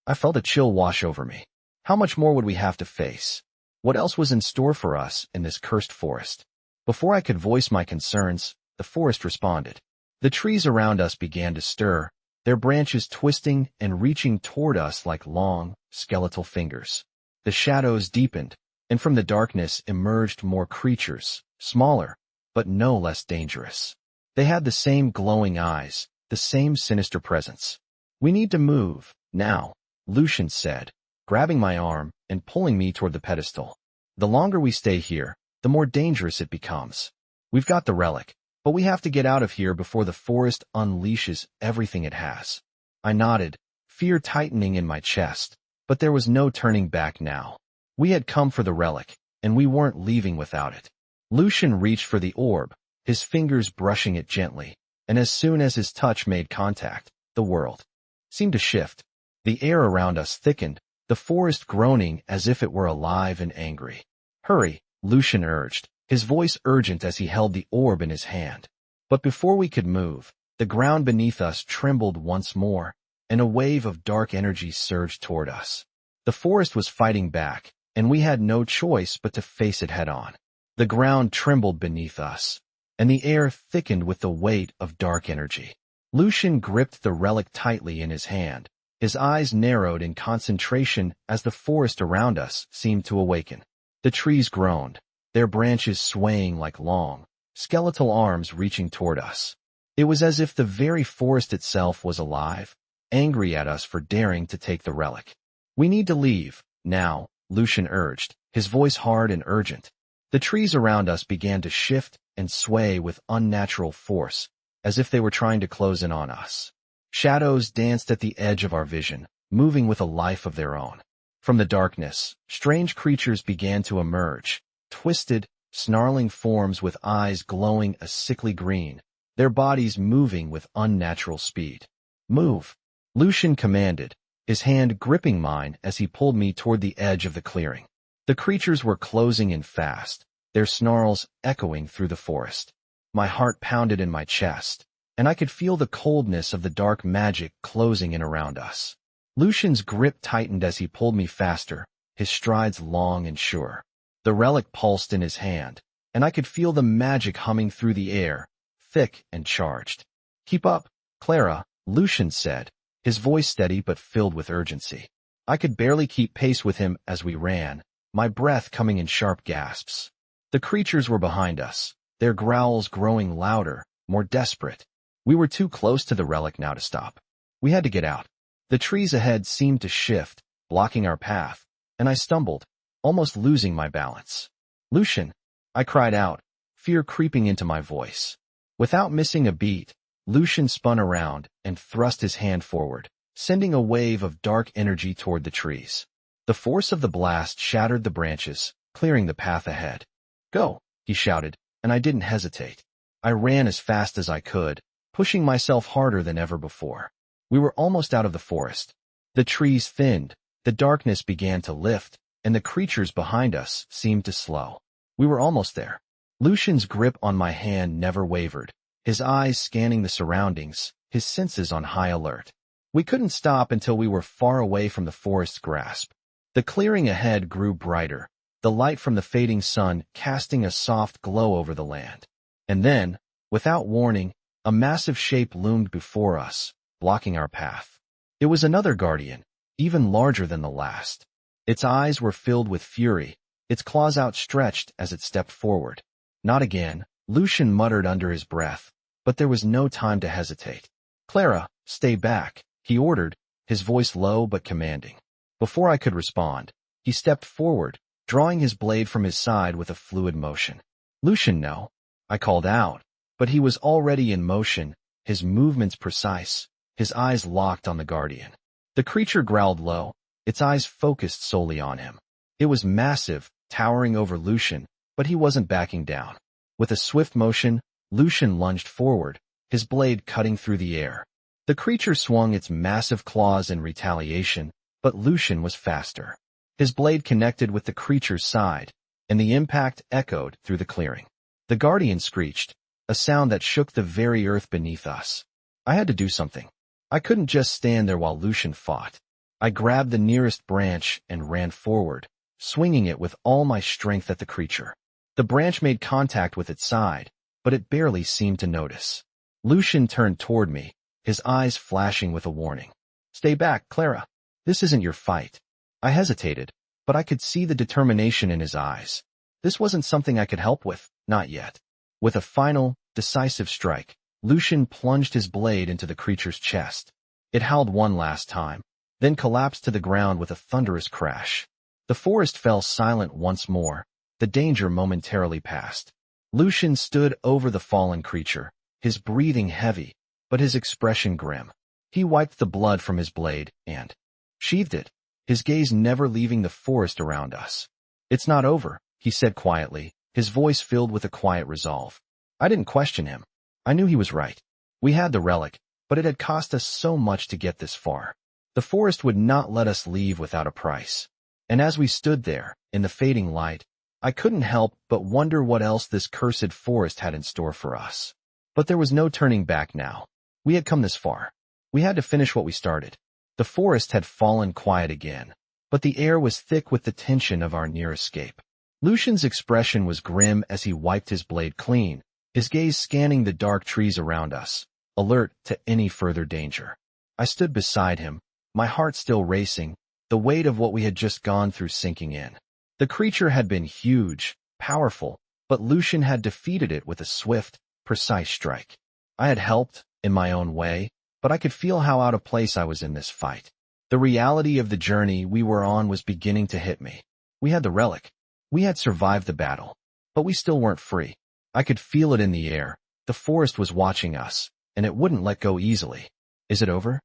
I felt a chill wash over me. How much more would we have to face? What else was in store for us in this cursed forest? Before I could voice my concerns, the forest responded. The trees around us began to stir, their branches twisting and reaching toward us like long, skeletal fingers. The shadows deepened, and from the darkness emerged more creatures, smaller, but no less dangerous. They had the same glowing eyes, the same sinister presence. "We need to move, now," Lucian said, grabbing my arm and pulling me toward the pedestal. "The longer we stay here, the more dangerous it becomes. We've got the relic, but we have to get out of here before the forest unleashes everything it has." I nodded, fear tightening in my chest, but there was no turning back now. We had come for the relic, and we weren't leaving without it. Lucian reached for the orb, his fingers brushing it gently, and as soon as his touch made contact, the world seemed to shift. The air around us thickened, the forest groaning as if it were alive and angry. "Hurry," Lucian urged, his voice urgent as he held the orb in his hand. But before we could move, the ground beneath us trembled once more, and a wave of dark energy surged toward us. The forest was fighting back, and we had no choice but to face it head-on. The ground trembled beneath us, and the air thickened with the weight of dark energy. Lucian gripped the relic tightly in his hand. His eyes narrowed in concentration as the forest around us seemed to awaken. The trees groaned, their branches swaying like long, skeletal arms reaching toward us. It was as if the very forest itself was alive, angry at us for daring to take the relic. "We need to leave, now," Lucian urged, his voice hard and urgent. The trees around us began to shift and sway with unnatural force, as if they were trying to close in on us. Shadows danced at the edge of our vision, moving with a life of their own. From the darkness, strange creatures began to emerge, twisted, snarling forms with eyes glowing a sickly green, their bodies moving with unnatural speed. "Move," Lucian commanded, his hand gripping mine as he pulled me toward the edge of the clearing. The creatures were closing in fast, their snarls echoing through the forest. My heart pounded in my chest, and I could feel the coldness of the dark magic closing in around us. Lucian's grip tightened as he pulled me faster, his strides long and sure. The relic pulsed in his hand, and I could feel the magic humming through the air, thick and charged. "Keep up, Clara," Lucian said, his voice steady but filled with urgency. I could barely keep pace with him as we ran, my breath coming in sharp gasps. The creatures were behind us, their growls growing louder, more desperate. We were too close to the relic now to stop. We had to get out. The trees ahead seemed to shift, blocking our path, and I stumbled, almost losing my balance. "Lucian," I cried out, fear creeping into my voice. Without missing a beat, Lucian spun around and thrust his hand forward, sending a wave of dark energy toward the trees. The force of the blast shattered the branches, clearing the path ahead. "Go," he shouted, and I didn't hesitate. I ran as fast as I could, pushing myself harder than ever before. We were almost out of the forest. The trees thinned, the darkness began to lift, and the creatures behind us seemed to slow. We were almost there. Lucian's grip on my hand never wavered, his eyes scanning the surroundings, his senses on high alert. We couldn't stop until we were far away from the forest's grasp. The clearing ahead grew brighter, the light from the fading sun casting a soft glow over the land. And then, without warning, a massive shape loomed before us, blocking our path. It was another guardian, even larger than the last. Its eyes were filled with fury, its claws outstretched as it stepped forward. "Not again," Lucian muttered under his breath, but there was no time to hesitate. "Clara, stay back," he ordered, his voice low but commanding. Before I could respond, he stepped forward, drawing his blade from his side with a fluid motion. "Lucian, no," I called out, but he was already in motion, his movements precise, his eyes locked on the guardian. The creature growled low, its eyes focused solely on him. It was massive, towering over Lucian, but he wasn't backing down. With a swift motion, Lucian lunged forward, his blade cutting through the air. The creature swung its massive claws in retaliation, but Lucian was faster. His blade connected with the creature's side, and the impact echoed through the clearing. The guardian screeched, a sound that shook the very earth beneath us. I had to do something. I couldn't just stand there while Lucian fought. I grabbed the nearest branch and ran forward, swinging it with all my strength at the creature. The branch made contact with its side, but it barely seemed to notice. Lucian turned toward me, his eyes flashing with a warning. "Stay back, Clara. This isn't your fight." I hesitated, but I could see the determination in his eyes. This wasn't something I could help with, not yet. With a final, decisive strike, Lucian plunged his blade into the creature's chest. It howled one last time, then collapsed to the ground with a thunderous crash. The forest fell silent once more. The danger momentarily passed. Lucian stood over the fallen creature, his breathing heavy, but his expression grim. He wiped the blood from his blade and sheathed it, his gaze never leaving the forest around us. "It's not over," he said quietly, his voice filled with a quiet resolve. I didn't question him. I knew he was right. We had the relic, but it had cost us so much to get this far. The forest would not let us leave without a price. And as we stood there, in the fading light, I couldn't help but wonder what else this cursed forest had in store for us. But there was no turning back now. We had come this far. We had to finish what we started. The forest had fallen quiet again, but the air was thick with the tension of our near escape. Lucian's expression was grim as he wiped his blade clean, his gaze scanning the dark trees around us, alert to any further danger. I stood beside him, my heart still racing, the weight of what we had just gone through sinking in. The creature had been huge, powerful, but Lucian had defeated it with a swift, precise strike. I had helped, in my own way, but I could feel how out of place I was in this fight. The reality of the journey we were on was beginning to hit me. We had the relic. We had survived the battle, but we still weren't free. I could feel it in the air. The forest was watching us, and it wouldn't let go easily. "Is it over?"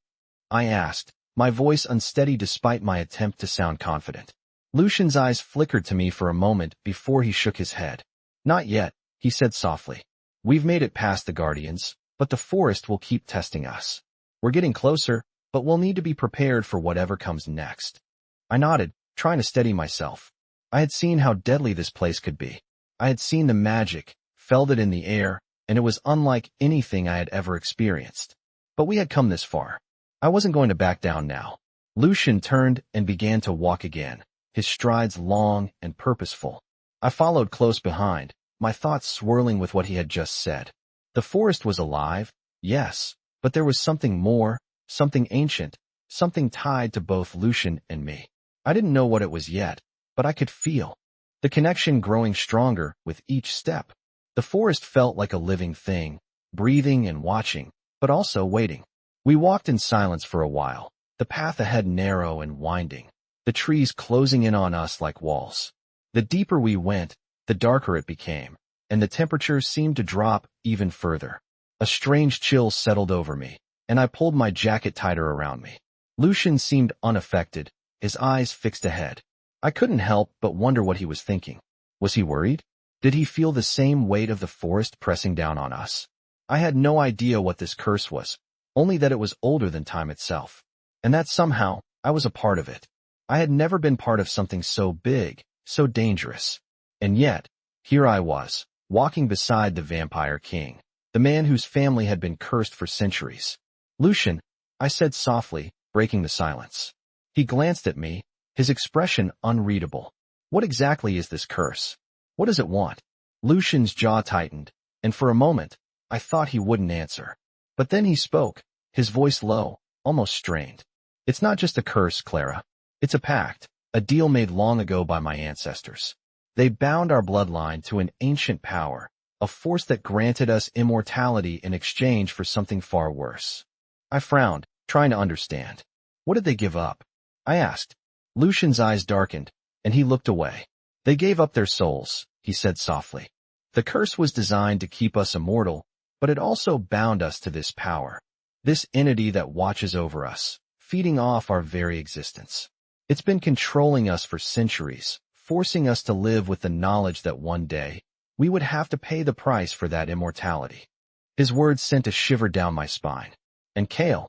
I asked, my voice unsteady despite my attempt to sound confident. Lucian's eyes flickered to me for a moment before he shook his head. "Not yet," he said softly. "We've made it past the Guardians, but the forest will keep testing us. We're getting closer, but we'll need to be prepared for whatever comes next." I nodded, trying to steady myself. I had seen how deadly this place could be. I had seen the magic, felt it in the air, and it was unlike anything I had ever experienced. But we had come this far. I wasn't going to back down now. Lucian turned and began to walk again, his strides long and purposeful. I followed close behind, my thoughts swirling with what he had just said. The forest was alive, yes, but there was something more, something ancient, something tied to both Lucian and me. I didn't know what it was yet, but I could feel the connection growing stronger with each step. The forest felt like a living thing, breathing and watching, but also waiting. We walked in silence for a while, the path ahead narrow and winding, the trees closing in on us like walls. The deeper we went, the darker it became, and the temperature seemed to drop even further. A strange chill settled over me, and I pulled my jacket tighter around me. Lucian seemed unaffected, his eyes fixed ahead. I couldn't help but wonder what he was thinking. Was he worried? Did he feel the same weight of the forest pressing down on us? I had no idea what this curse was, only that it was older than time itself, and that somehow I was a part of it. I had never been part of something so big, so dangerous. And yet, here I was, walking beside the vampire king, the man whose family had been cursed for centuries. "Lucian," I said softly, breaking the silence. He glanced at me, his expression unreadable. "What exactly is this curse? What does it want?" Lucian's jaw tightened, and for a moment, I thought he wouldn't answer. But then he spoke, his voice low, almost strained. "It's not just a curse, Clara. It's a pact, a deal made long ago by my ancestors. They bound our bloodline to an ancient power, a force that granted us immortality in exchange for something far worse." I frowned, trying to understand. "What did they give up?" I asked. Lucian's eyes darkened, and he looked away. "They gave up their souls," he said softly. "The curse was designed to keep us immortal, but it also bound us to this power, this entity that watches over us, feeding off our very existence. It's been controlling us for centuries, forcing us to live with the knowledge that one day, we would have to pay the price for that immortality." His words sent a shiver down my spine. "And Kale?"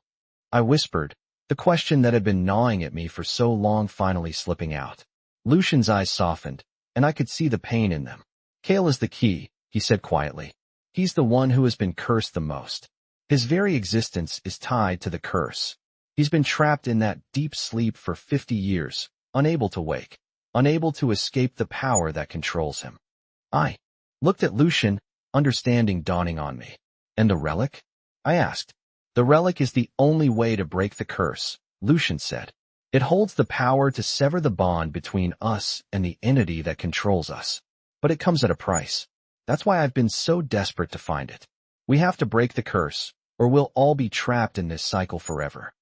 I whispered, the question that had been gnawing at me for so long finally slipping out. Lucian's eyes softened, and I could see the pain in them. "Kale is the key," he said quietly. "He's the one who has been cursed the most. His very existence is tied to the curse. He's been trapped in that deep sleep for 50 years, unable to wake, unable to escape the power that controls him." I looked at Lucian, understanding dawning on me. "And the relic?" I asked. "The relic is the only way to break the curse," Lucian said. It holds the power to sever the bond between us and the entity that controls us. But it comes at a price. That's why I've been so desperate to find it. We have to break the curse, or we'll all be trapped in this cycle forever.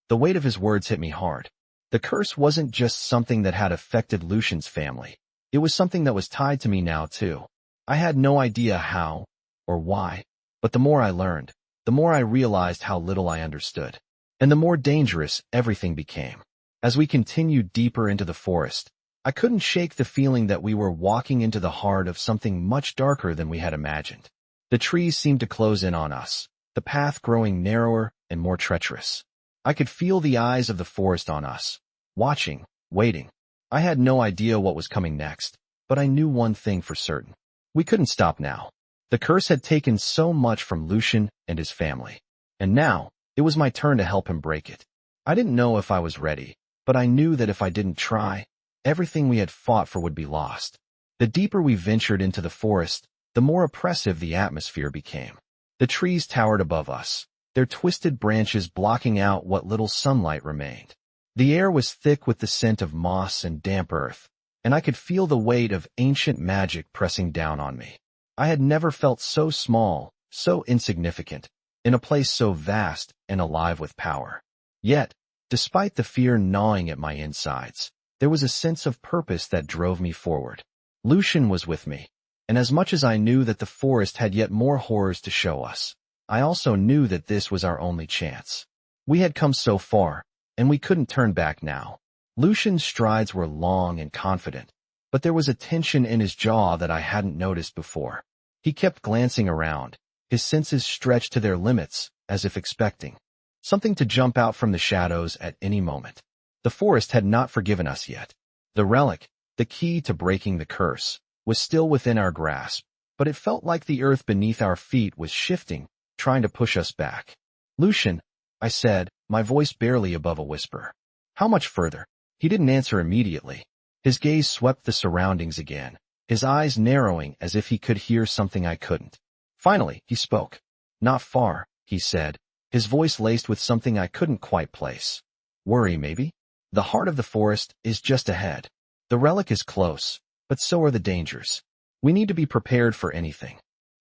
The weight of his words hit me hard. The curse wasn't just something that had affected Lucian's family. It was something that was tied to me now, too. I had no idea how or why, but the more I learned, the more I realized how little I understood, and the more dangerous everything became. As we continued deeper into the forest, I couldn't shake the feeling that we were walking into the heart of something much darker than we had imagined. The trees seemed to close in on us, the path growing narrower and more treacherous. I could feel the eyes of the forest on us, watching, waiting. I had no idea what was coming next, but I knew one thing for certain. We couldn't stop now. The curse had taken so much from Lucian and his family, and now it was my turn to help him break it. I didn't know if I was ready, but I knew that if I didn't try, everything we had fought for would be lost. The deeper we ventured into the forest, the more oppressive the atmosphere became. The trees towered above us, their twisted branches blocking out what little sunlight remained. The air was thick with the scent of moss and damp earth, and I could feel the weight of ancient magic pressing down on me. I had never felt so small, so insignificant, in a place so vast and alive with power. Yet, despite the fear gnawing at my insides, there was a sense of purpose that drove me forward. Lucian was with me, and as much as I knew that the forest had yet more horrors to show us, I also knew that this was our only chance. We had come so far, and we couldn't turn back now. Lucian's strides were long and confident, but there was a tension in his jaw that I hadn't noticed before. He kept glancing around, his senses stretched to their limits, as if expecting something to jump out from the shadows at any moment. The forest had not forgiven us yet. The relic, the key to breaking the curse, was still within our grasp, but it felt like the earth beneath our feet was shifting, trying to push us back. "Lucian," I said, my voice barely above a whisper. "How much further?" He didn't answer immediately. His gaze swept the surroundings again, his eyes narrowing as if he could hear something I couldn't. Finally, he spoke. "Not far," he said, his voice laced with something I couldn't quite place. "Worry, maybe? The heart of the forest is just ahead. The relic is close, but so are the dangers. We need to be prepared for anything."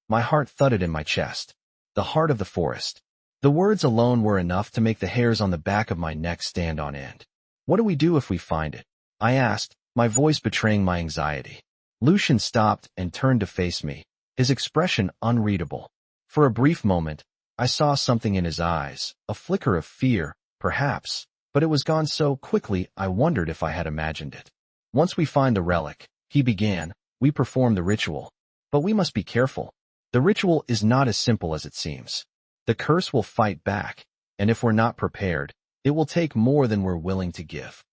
My heart thudded in my chest. The heart of the forest. The words alone were enough to make the hairs on the back of my neck stand on end. "What do we do if we find it?" I asked, my voice betraying my anxiety. Lucian stopped and turned to face me, his expression unreadable. For a brief moment, I saw something in his eyes, a flicker of fear, perhaps, but it was gone so quickly I wondered if I had imagined it. "Once we find the relic," he began, "we perform the ritual. But we must be careful. The ritual is not as simple as it seems. The curse will fight back, and if we're not prepared, it will take more than we're willing to give."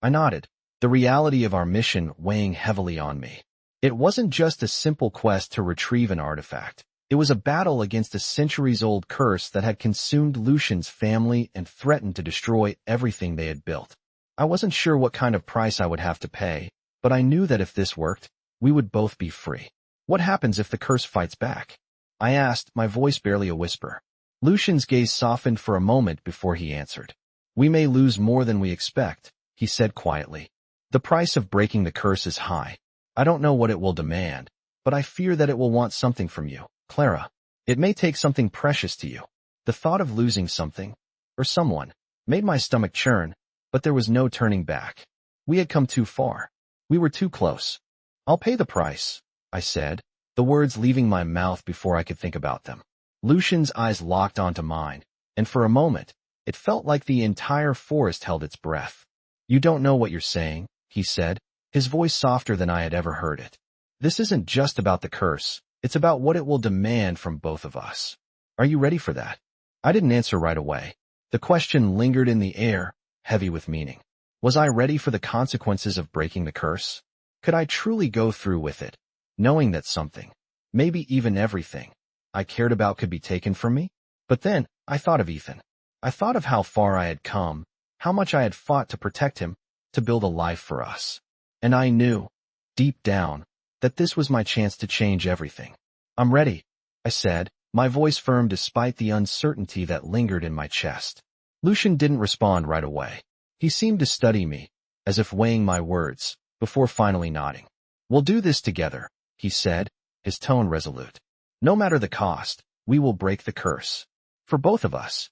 I nodded, the reality of our mission weighing heavily on me. It wasn't just a simple quest to retrieve an artifact. It was a battle against a centuries-old curse that had consumed Lucian's family and threatened to destroy everything they had built. I wasn't sure what kind of price I would have to pay, but I knew that if this worked, we would both be free. "What happens if the curse fights back?" I asked, my voice barely a whisper. Lucian's gaze softened for a moment before he answered. "We may lose more than we expect," he said quietly. "The price of breaking the curse is high. I don't know what it will demand, but I fear that it will want something from you, Clara. It may take something precious to you." The thought of losing something, or someone, made my stomach churn, but there was no turning back. We had come too far. We were too close. "I'll pay the price," I said, the words leaving my mouth before I could think about them. Lucian's eyes locked onto mine, and for a moment, it felt like the entire forest held its breath. "You don't know what you're saying," he said, his voice softer than I had ever heard it. "This isn't just about the curse. It's about what it will demand from both of us. Are you ready for that?" I didn't answer right away. The question lingered in the air, heavy with meaning. Was I ready for the consequences of breaking the curse? Could I truly go through with it, knowing that something, maybe even everything, I cared about could be taken from me? But then, I thought of Ethan. I thought of how far I had come, how much I had fought to protect him, to build a life for us. And I knew, deep down, that this was my chance to change everything. "I'm ready," I said, my voice firm despite the uncertainty that lingered in my chest. Lucian didn't respond right away. He seemed to study me, as if weighing my words, before finally nodding. "We'll do this together," he said, his tone resolute. "No matter the cost, we will break the curse. For both of us."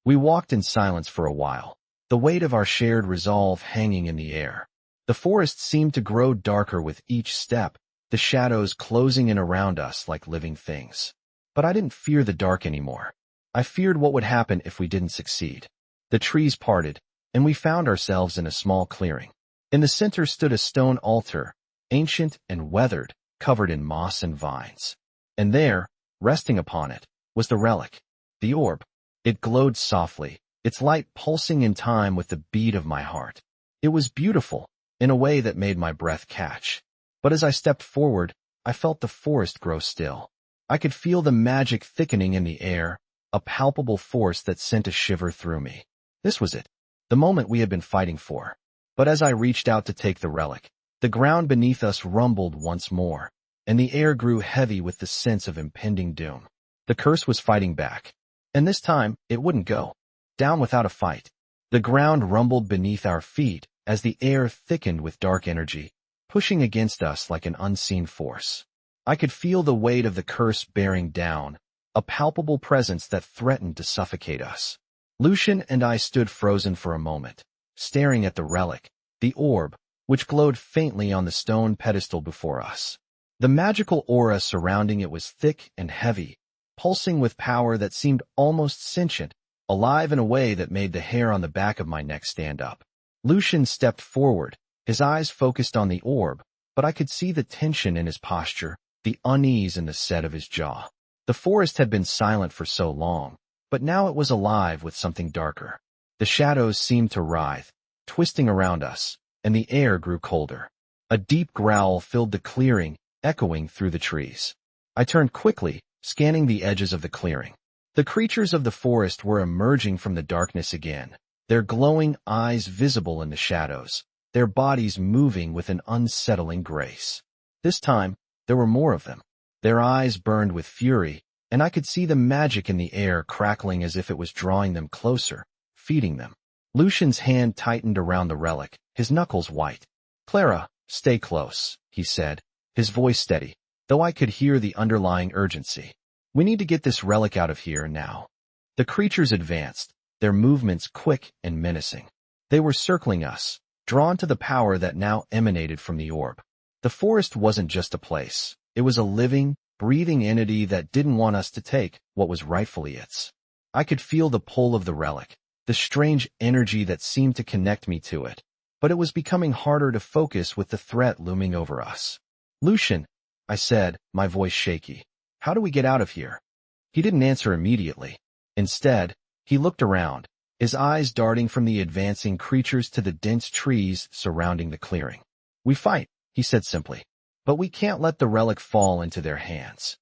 We walked in silence for a while, the weight of our shared resolve hanging in the air. The forest seemed to grow darker with each step, the shadows closing in around us like living things. But I didn't fear the dark anymore. I feared what would happen if we didn't succeed. The trees parted, and we found ourselves in a small clearing. In the center stood a stone altar, ancient and weathered, covered in moss and vines. And there, resting upon it, was the relic, the orb. It glowed softly, its light pulsing in time with the beat of my heart. It was beautiful, in a way that made my breath catch. But as I stepped forward, I felt the forest grow still. I could feel the magic thickening in the air, a palpable force that sent a shiver through me. This was it, the moment we had been fighting for. But as I reached out to take the relic, the ground beneath us rumbled once more, and the air grew heavy with the sense of impending doom. The curse was fighting back. And this time, it wouldn't go down without a fight. The ground rumbled beneath our feet as the air thickened with dark energy, pushing against us like an unseen force. I could feel the weight of the curse bearing down, a palpable presence that threatened to suffocate us. Lucian and I stood frozen for a moment, staring at the relic, the orb, which glowed faintly on the stone pedestal before us. The magical aura surrounding it was thick and heavy, pulsing with power that seemed almost sentient, alive in a way that made the hair on the back of my neck stand up. Lucian stepped forward, his eyes focused on the orb, but I could see the tension in his posture, the unease in the set of his jaw. The forest had been silent for so long, but now it was alive with something darker. The shadows seemed to writhe, twisting around us, and the air grew colder. A deep growl filled the clearing, echoing through the trees. I turned quickly, scanning the edges of the clearing. The creatures of the forest were emerging from the darkness again, their glowing eyes visible in the shadows, their bodies moving with an unsettling grace. This time, there were more of them. Their eyes burned with fury, and I could see the magic in the air crackling as if it was drawing them closer, feeding them. Lucian's hand tightened around the relic, his knuckles white. "Clara, stay close," he said, his voice steady, though I could hear the underlying urgency. "We need to get this relic out of here now." The creatures advanced, their movements quick and menacing. They were circling us, drawn to the power that now emanated from the orb. The forest wasn't just a place. It was a living, breathing entity that didn't want us to take what was rightfully its. I could feel the pull of the relic, the strange energy that seemed to connect me to it, but it was becoming harder to focus with the threat looming over us. "Lucian," I said, my voice shaky, "how do we get out of here?" He didn't answer immediately. Instead, he looked around, his eyes darting from the advancing creatures to the dense trees surrounding the clearing. "We fight," he said simply, "but we can't let the relic fall into their hands."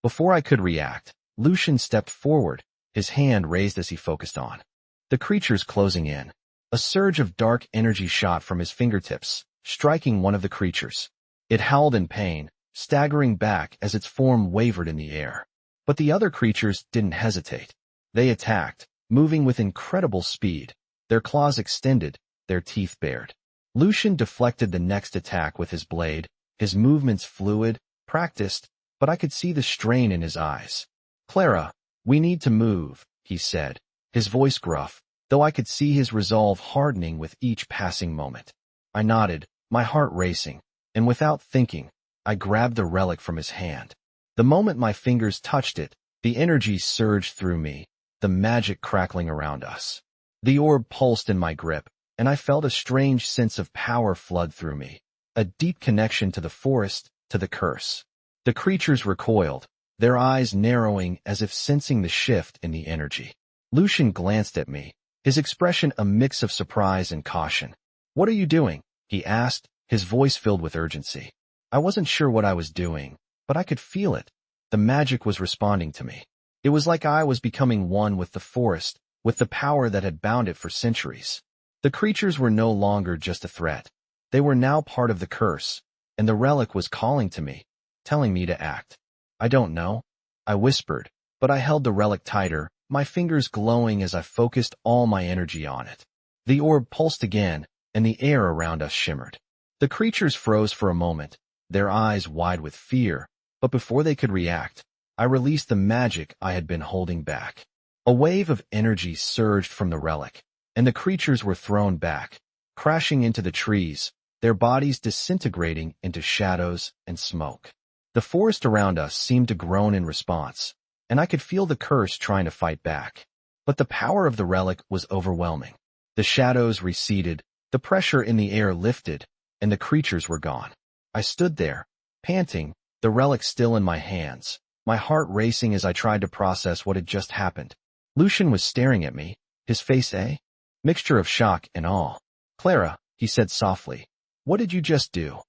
Before I could react, Lucian stepped forward, his hand raised as he focused on the creatures closing in. A surge of dark energy shot from his fingertips, striking one of the creatures. It howled in pain, staggering back as its form wavered in the air. But the other creatures didn't hesitate. They attacked, moving with incredible speed, their claws extended, their teeth bared. Lucian deflected the next attack with his blade, his movements fluid, practiced, but I could see the strain in his eyes. "Clara, we need to move," he said, his voice gruff, though I could see his resolve hardening with each passing moment. I nodded, my heart racing, and without thinking, I grabbed the relic from his hand. The moment my fingers touched it, the energy surged through me, the magic crackling around us. The orb pulsed in my grip, and I felt a strange sense of power flood through me, a deep connection to the forest, to the curse. The creatures recoiled, their eyes narrowing as if sensing the shift in the energy. Lucian glanced at me, his expression a mix of surprise and caution. "What are you doing?" he asked, his voice filled with urgency. I wasn't sure what I was doing, but I could feel it. The magic was responding to me. It was like I was becoming one with the forest, with the power that had bound it for centuries. The creatures were no longer just a threat. They were now part of the curse, and the relic was calling to me, telling me to act. "I don't know," I whispered, but I held the relic tighter, my fingers glowing as I focused all my energy on it. The orb pulsed again, and the air around us shimmered. The creatures froze for a moment, their eyes wide with fear, but before they could react, I released the magic I had been holding back. A wave of energy surged from the relic, and the creatures were thrown back, crashing into the trees, their bodies disintegrating into shadows and smoke. The forest around us seemed to groan in response, and I could feel the curse trying to fight back. But the power of the relic was overwhelming. The shadows receded, the pressure in the air lifted, and the creatures were gone. I stood there, panting, the relic still in my hands, my heart racing as I tried to process what had just happened. Lucian was staring at me, his face a mixture of shock and awe. "Clara," he said softly, "what did you just do?"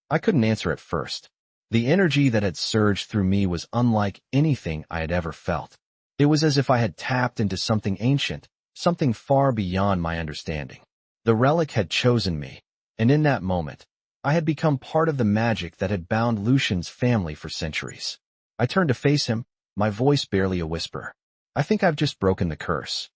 I couldn't answer at first. The energy that had surged through me was unlike anything I had ever felt. It was as if I had tapped into something ancient, something far beyond my understanding. The relic had chosen me, and in that moment, I had become part of the magic that had bound Lucian's family for centuries. I turned to face him, my voice barely a whisper. "I think I've just broken the curse."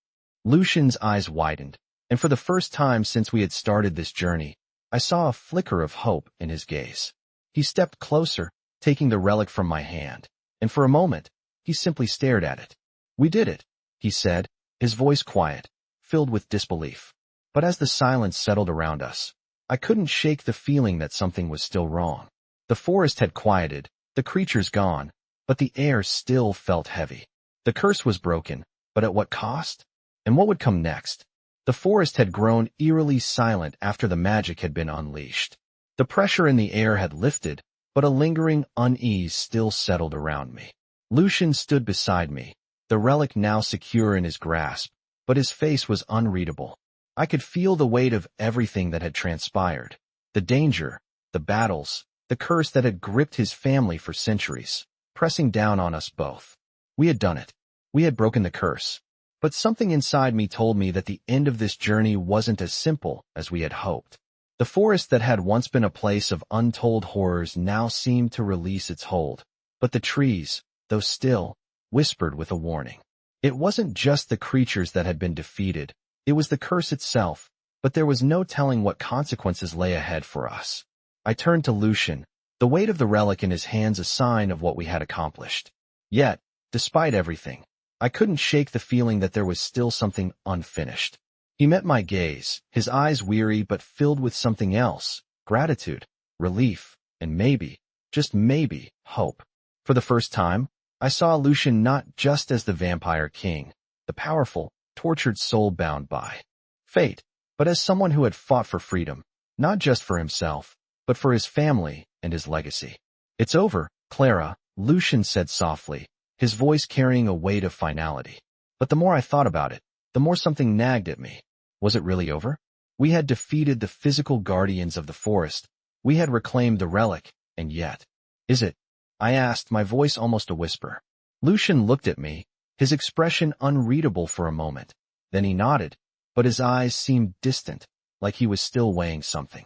Lucian's eyes widened, and for the first time since we had started this journey, I saw a flicker of hope in his gaze. He stepped closer, taking the relic from my hand, and for a moment, he simply stared at it. "We did it," he said, his voice quiet, filled with disbelief. But as the silence settled around us, I couldn't shake the feeling that something was still wrong. The forest had quieted, the creatures gone, but the air still felt heavy. The curse was broken, but at what cost? And what would come next? The forest had grown eerily silent after the magic had been unleashed. The pressure in the air had lifted, but a lingering unease still settled around me. Lucian stood beside me, the relic now secure in his grasp, but his face was unreadable. I could feel the weight of everything that had transpired. The danger, the battles, the curse that had gripped his family for centuries, pressing down on us both. We had done it. We had broken the curse. But something inside me told me that the end of this journey wasn't as simple as we had hoped. The forest that had once been a place of untold horrors now seemed to release its hold. But the trees, though still, whispered with a warning. It wasn't just the creatures that had been defeated. It was the curse itself, but there was no telling what consequences lay ahead for us. I turned to Lucian, the weight of the relic in his hands a sign of what we had accomplished. Yet, despite everything, I couldn't shake the feeling that there was still something unfinished. He met my gaze, his eyes weary but filled with something else, gratitude, relief, and maybe, just maybe, hope. For the first time, I saw Lucian not just as the vampire king, the powerful, tortured soul bound by fate, but as someone who had fought for freedom, not just for himself, but for his family and his legacy. "It's over, Clara," Lucian said softly, his voice carrying a weight of finality. But the more I thought about it, the more something nagged at me. Was it really over? We had defeated the physical guardians of the forest. We had reclaimed the relic, and yet, is it? I asked, my voice almost a whisper. Lucian looked at me, his expression unreadable for a moment. Then he nodded, but his eyes seemed distant, like he was still weighing something.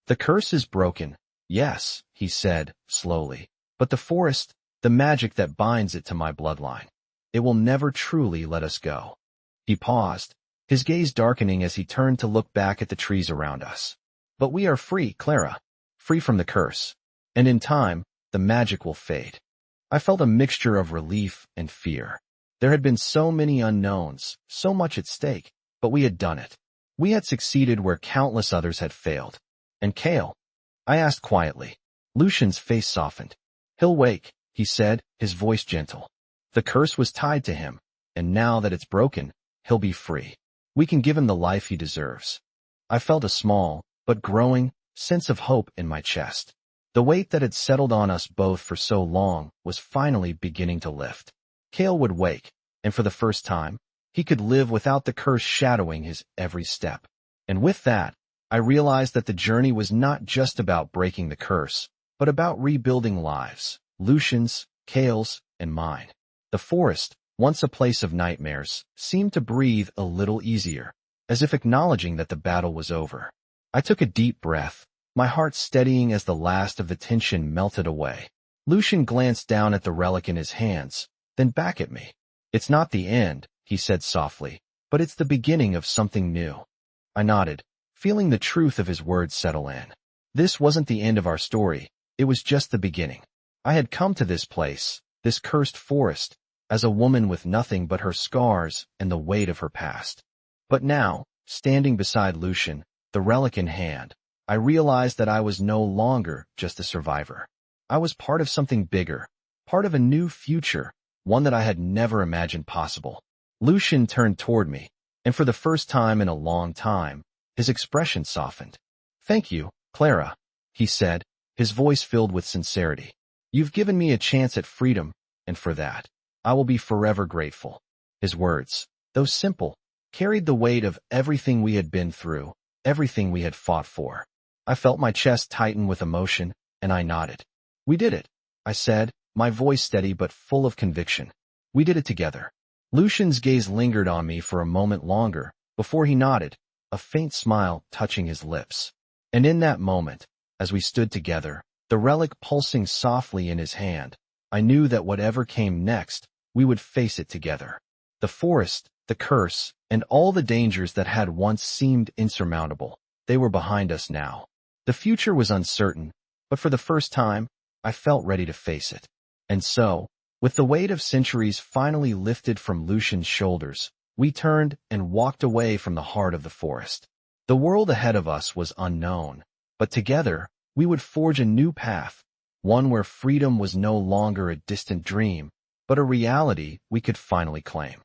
"The curse is broken, yes," he said, slowly, "but the forest, the magic that binds it to my bloodline, it will never truly let us go." He paused, his gaze darkening as he turned to look back at the trees around us. "But we are free, Clara, free from the curse, and in time, the magic will fade." I felt a mixture of relief and fear. There had been so many unknowns, so much at stake, but we had done it. We had succeeded where countless others had failed. "And Kale?" I asked quietly. Lucian's face softened. "He'll wake," he said, his voice gentle. "The curse was tied to him, and now that it's broken, he'll be free. We can give him the life he deserves." I felt a small, but growing, sense of hope in my chest. The weight that had settled on us both for so long was finally beginning to lift. Kale would wake, and for the first time, he could live without the curse shadowing his every step. And with that, I realized that the journey was not just about breaking the curse, but about rebuilding lives, Lucian's, Kale's, and mine. The forest, once a place of nightmares, seemed to breathe a little easier, as if acknowledging that the battle was over. I took a deep breath, my heart steadying as the last of the tension melted away. Lucian glanced down at the relic in his hands, then back at me. "It's not the end," he said softly, "but it's the beginning of something new." I nodded, feeling the truth of his words settle in. This wasn't the end of our story, it was just the beginning. I had come to this place, this cursed forest, as a woman with nothing but her scars and the weight of her past. But now, standing beside Lucian, the relic in hand, I realized that I was no longer just a survivor. I was part of something bigger, part of a new future, one that I had never imagined possible. Lucian turned toward me, and for the first time in a long time, his expression softened. "Thank you, Clara," he said, his voice filled with sincerity. "You've given me a chance at freedom, and for that, I will be forever grateful." His words, though simple, carried the weight of everything we had been through, everything we had fought for. I felt my chest tighten with emotion, and I nodded. "We did it," I said, my voice steady but full of conviction. "We did it together." Lucian's gaze lingered on me for a moment longer, before he nodded, a faint smile touching his lips. And in that moment, as we stood together, the relic pulsing softly in his hand, I knew that whatever came next, we would face it together. The forest, the curse, and all the dangers that had once seemed insurmountable, they were behind us now. The future was uncertain, but for the first time, I felt ready to face it. And so, with the weight of centuries finally lifted from Lucian's shoulders, we turned and walked away from the heart of the forest. The world ahead of us was unknown, but together, we would forge a new path, one where freedom was no longer a distant dream, but a reality we could finally claim.